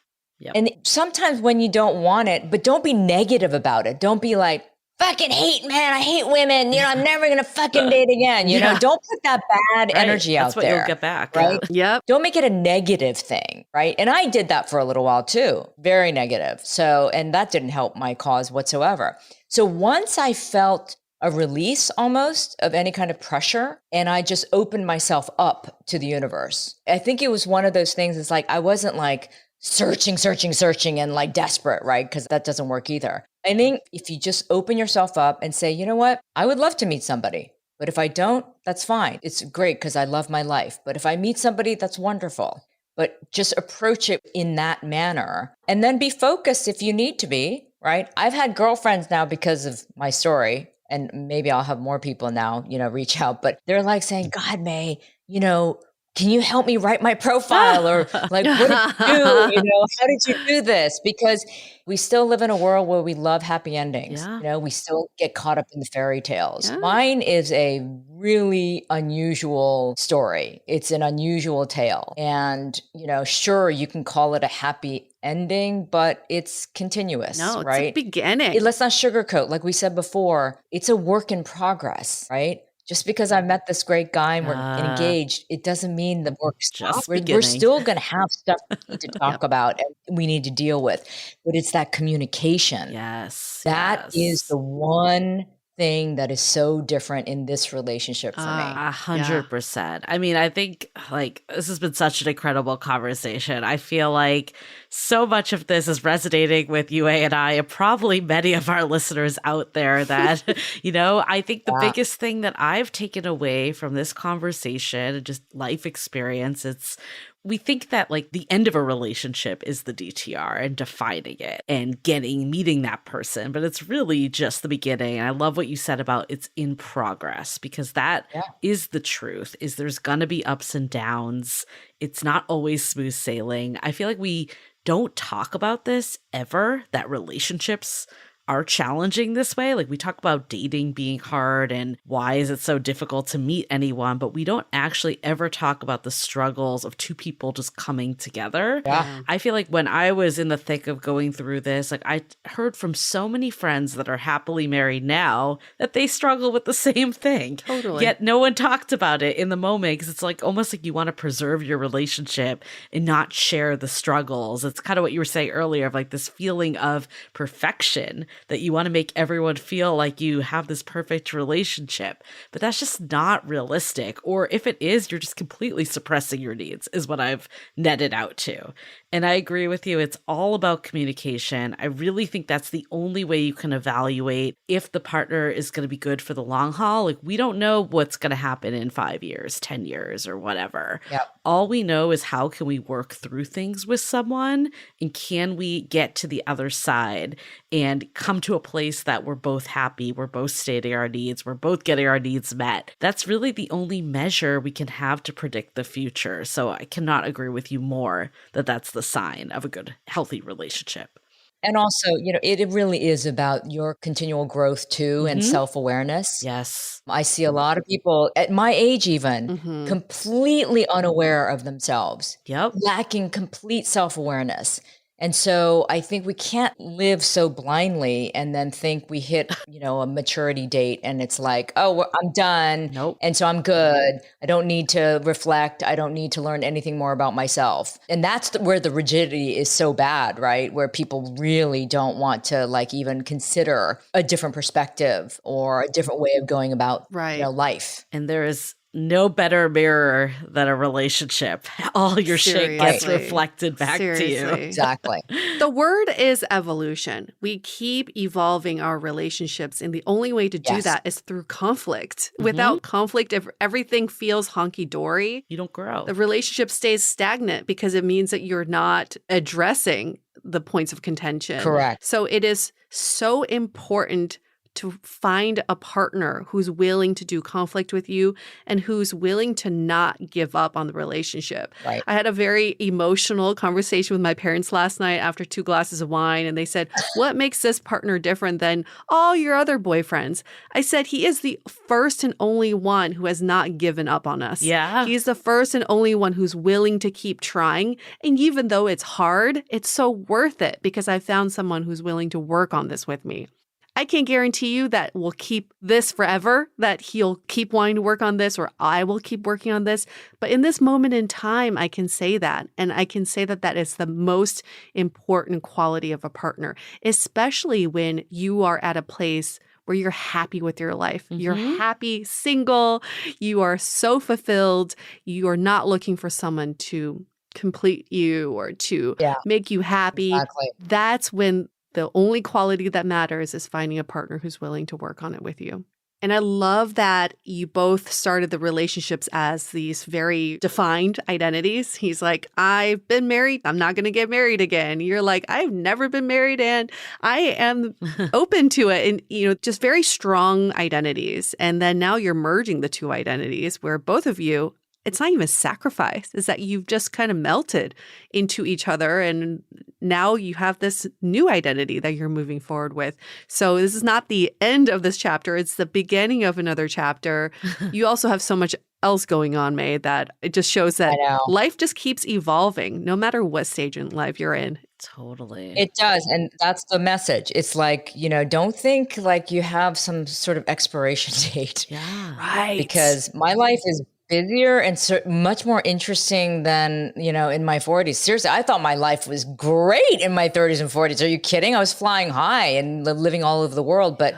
Speaker 1: Yep.
Speaker 4: And sometimes when you don't want it, but don't be negative about it. Don't be like, fucking hate, man. I hate women. You know, I'm never going to fucking date again. You know, don't put that bad energy out there.
Speaker 1: That's what you'll get back.
Speaker 4: Right?
Speaker 3: Yep.
Speaker 4: Don't make it a negative thing. Right. And I did that for a little while too. Very negative. So, and that didn't help my cause whatsoever. So once I felt a release almost of any kind of pressure, and I just opened myself up to the universe. I think it was one of those things. It's like, I wasn't like, searching and like desperate, right? Because that doesn't work either. I think if you just open yourself up and say, you know what, I would love to meet somebody, but if I don't, that's fine. It's great because I love my life. But if I meet somebody, that's wonderful. But just approach it in that manner and then be focused if you need to be, right? I've had girlfriends now because of my story, and maybe I'll have more people now, you know, reach out, but they're like saying, God, May, you know, can you help me write my profile? Or like, what did you do? You know, how did you do this? Because we still live in a world where we love happy endings.
Speaker 1: Yeah.
Speaker 4: You know, we still get caught up in the fairy tales.
Speaker 3: Yeah.
Speaker 4: Mine is a really unusual story. It's an unusual tale. And, you know, sure, you can call it a happy ending, but it's continuous,
Speaker 3: No, it's
Speaker 4: right?
Speaker 3: a beginning.
Speaker 4: Let's not sugarcoat. Like we said before, it's a work in progress, right? Just because I met this great guy and we're engaged, it doesn't mean the work stops. We're still going to have stuff we need to talk about and we need to deal with. But it's that communication.
Speaker 1: Yes.
Speaker 4: That is the one thing that is so different in this relationship for me.
Speaker 1: 100%. I mean, I think like this has been such an incredible conversation. I feel like so much of this is resonating with Yue and I, and probably many of our listeners out there that, you know, I think the biggest thing that I've taken away from this conversation and just life experience, it's we think that like the end of a relationship is the DTR and defining it and meeting that person, but it's really just the beginning. And I love what you said about it's in progress, because that is the truth, is there's going to be ups and downs. It's not always smooth sailing. I feel like we don't talk about this ever, that relationships are challenging this way. Like we talk about dating being hard and why is it so difficult to meet anyone, but we don't actually ever talk about the struggles of two people just coming together.
Speaker 4: Yeah.
Speaker 1: I feel like when I was in the thick of going through this, like I heard from so many friends that are happily married now that they struggle with the same thing.
Speaker 3: Totally.
Speaker 1: Yet no one talked about it in the moment, because it's like almost like you want to preserve your relationship and not share the struggles. It's kind of what you were saying earlier of like this feeling of perfection, that you want to make everyone feel like you have this perfect relationship. But that's just not realistic. Or if it is, you're just completely suppressing your needs, is what I've netted out to. And I agree with you. It's all about communication. I really think that's the only way you can evaluate if the partner is going to be good for the long haul. Like we don't know what's going to happen in 5 years, 10 years, or whatever.
Speaker 4: Yep.
Speaker 1: All we know is how can we work through things with someone, and can we get to the other side and come to a place that we're both happy, we're both stating our needs, we're both getting our needs met. That's really the only measure we can have to predict the future. So I cannot agree with you more that that's the sign of a good, healthy relationship.
Speaker 4: And also, it really is about your continual growth too, and self-awareness.
Speaker 1: Yes.
Speaker 4: I see a lot of people at my age even completely unaware of themselves, lacking complete self-awareness. And so I think we can't live so blindly and then think we hit, a maturity date and it's like, oh, I'm done.
Speaker 1: Nope.
Speaker 4: And so I'm good. I don't need to reflect. I don't need to learn anything more about myself. And that's where the rigidity is so bad, right? Where people really don't want to like even consider a different perspective or a different way of going about life.
Speaker 1: And there is no better mirror than a relationship. All your shit gets reflected back to you.
Speaker 4: Exactly.
Speaker 3: The word is evolution. We keep evolving our relationships, and the only way to do that is through conflict. Without conflict, if everything feels honky-dory,
Speaker 1: you don't grow.
Speaker 3: The relationship stays stagnant because it means that you're not addressing the points of contention.
Speaker 4: Correct.
Speaker 3: So it is so important to find a partner who's willing to do conflict with you and who's willing to not give up on the relationship.
Speaker 4: Right.
Speaker 3: I had a very emotional conversation with my parents last night after 2 glasses of wine, and they said, what makes this partner different than all your other boyfriends? I said, he is the first and only one who has not given up on us.
Speaker 1: Yeah.
Speaker 3: He's the first and only one who's willing to keep trying. And even though it's hard, it's so worth it because I found someone who's willing to work on this with me. I can't guarantee you that we'll keep this forever, that he'll keep wanting to work on this or I will keep working on this. But in this moment in time, I can say that. And I can say that that is the most important quality of a partner, especially when you are at a place where you're happy with your life. You're happy, single. You are so fulfilled. You are not looking for someone to complete you or to make you happy.
Speaker 4: Exactly.
Speaker 3: That's when the only quality that matters is finding a partner who's willing to work on it with you. And I love that you both started the relationships as these very defined identities. He's like, I've been married. I'm not going to get married again. You're like, I've never been married and I am open to it. And, just very strong identities. And then now you're merging the two identities where both of you, it's not even sacrifice, is that you've just kind of melted into each other. And now you have this new identity that you're moving forward with. So this is not the end of this chapter. It's the beginning of another chapter. You also have so much else going on, May, that it just shows that life just keeps evolving no matter what stage in life you're in.
Speaker 1: Totally.
Speaker 4: It does. And that's the message. It's like, don't think like you have some sort of expiration date.
Speaker 1: Yeah.
Speaker 3: Right.
Speaker 4: Because my life is busier and much more interesting than, in my 40s. Seriously, I thought my life was great in my 30s and 40s. Are you kidding? I was flying high and living all over the world. But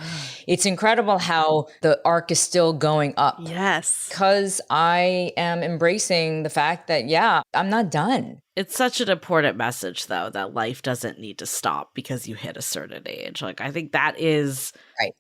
Speaker 4: it's incredible how the arc is still going up.
Speaker 3: Yes.
Speaker 4: Because I am embracing the fact that, I'm not done.
Speaker 1: It's such an important message, though, that life doesn't need to stop because you hit a certain age. Like, I think that is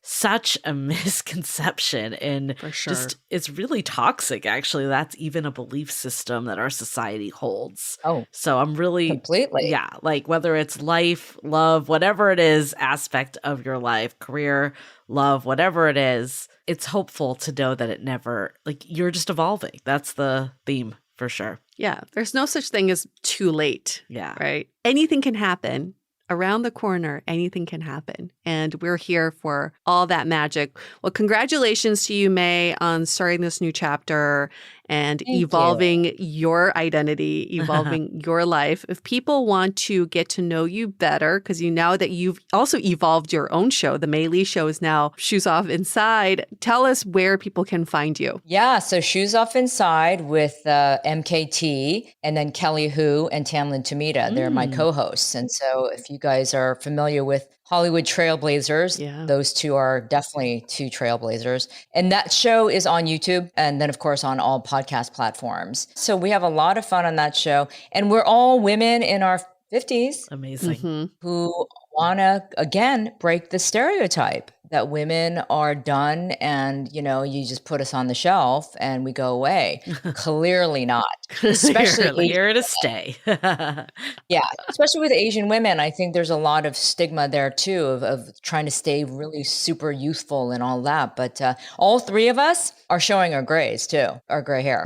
Speaker 1: such a misconception, and
Speaker 3: For sure.
Speaker 1: just it's really toxic, actually. That's even a belief system that our society holds.
Speaker 4: Oh,
Speaker 1: so I'm really
Speaker 4: completely.
Speaker 1: Yeah, like whether it's life, love, whatever it is, aspect of your life, career, love, whatever it is, it's hopeful to know that it never, like, you're just evolving. That's the theme for sure.
Speaker 3: Yeah. There's no such thing as too late.
Speaker 1: Yeah.
Speaker 3: Right. Anything can happen. Around the corner, anything can happen. And we're here for all that magic. Well, congratulations to you, May, on starting this new chapter and evolving your identity, evolving your life. If people want to get to know you better, because you know that you've also evolved your own show, the May Lee Show is now Shoes Off Inside. Tell us where people can find you.
Speaker 4: Yeah, so Shoes Off Inside with MKT, and then Kelly Hu and Tamlin Tomita. They're my co-hosts. And so if you guys are familiar with Hollywood Trailblazers, those two are definitely two trailblazers. And that show is on YouTube and then, of course, on all podcast platforms. So we have a lot of fun on that show. And we're all women in our 50s.
Speaker 1: Amazing.
Speaker 4: Who want to, again, break the stereotype that women are done and, you know, you just put us on the shelf and we go away. Clearly not. Especially
Speaker 1: here to stay.
Speaker 4: Yeah, especially with Asian women. I think there's a lot of stigma there too of trying to stay really super youthful and all that. But all three of us are showing our grays too, our gray hair.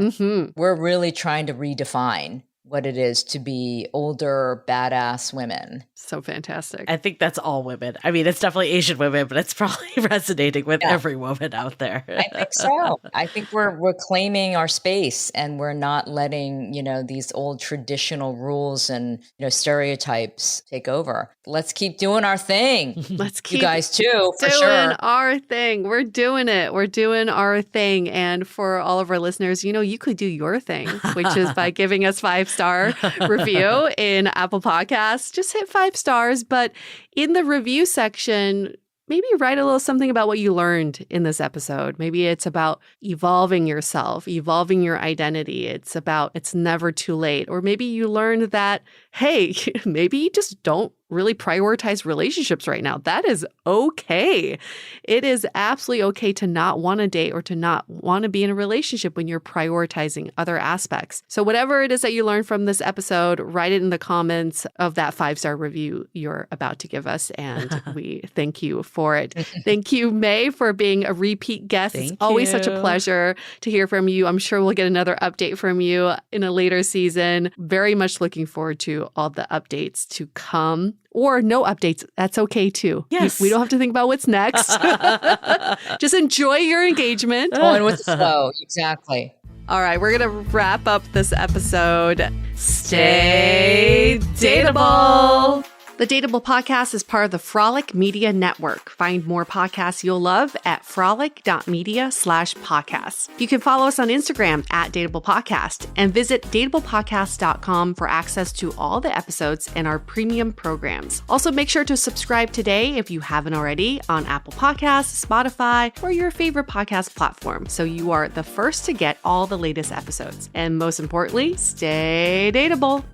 Speaker 4: We're really trying to redefine what it is to be older, badass women.
Speaker 3: So fantastic.
Speaker 1: I think that's all women. I mean, it's definitely Asian women, but it's probably resonating with every woman out there.
Speaker 4: I think so. I think we're claiming our space and we're not letting, you know, these old traditional rules and, you know, stereotypes take over. Let's keep doing our thing.
Speaker 3: Let's keep
Speaker 4: you guys too, for
Speaker 3: doing
Speaker 4: sure.
Speaker 3: our thing. We're doing it. We're doing our thing. And for all of our listeners, you know, you could do your thing, which is by giving us 5-star review in Apple Podcasts. Just hit 5 stars, but in the review section, maybe write a little something about what you learned in this episode. Maybe it's about evolving yourself, evolving your identity. It's about it's never too late. Or maybe you learned that, hey, maybe you just don't really prioritize relationships right now. That is okay. It is absolutely okay to not want to date or to not want to be in a relationship when you're prioritizing other aspects. So whatever it is that you learned from this episode, write it in the comments of that 5-star review you're about to give us. And we thank you for it. Thank you, May, for being a repeat guest. It's always such a pleasure to hear from you. I'm sure we'll get another update from you in a later season. Very much looking forward to all the updates to come. Or no updates. That's okay too.
Speaker 1: Yes.
Speaker 3: We don't have to think about what's next. Just enjoy your engagement.
Speaker 4: Going with the flow. Exactly.
Speaker 3: All right, we're going to wrap up this episode. Stay dateable. The Dateable Podcast is part of the Frolic Media Network. Find more podcasts you'll love at frolic.media/podcasts. You can follow us on Instagram at Dateable Podcast and visit dateablepodcast.com for access to all the episodes and our premium programs. Also, make sure to subscribe today if you haven't already on Apple Podcasts, Spotify, or your favorite podcast platform so you are the first to get all the latest episodes. And most importantly, stay dateable.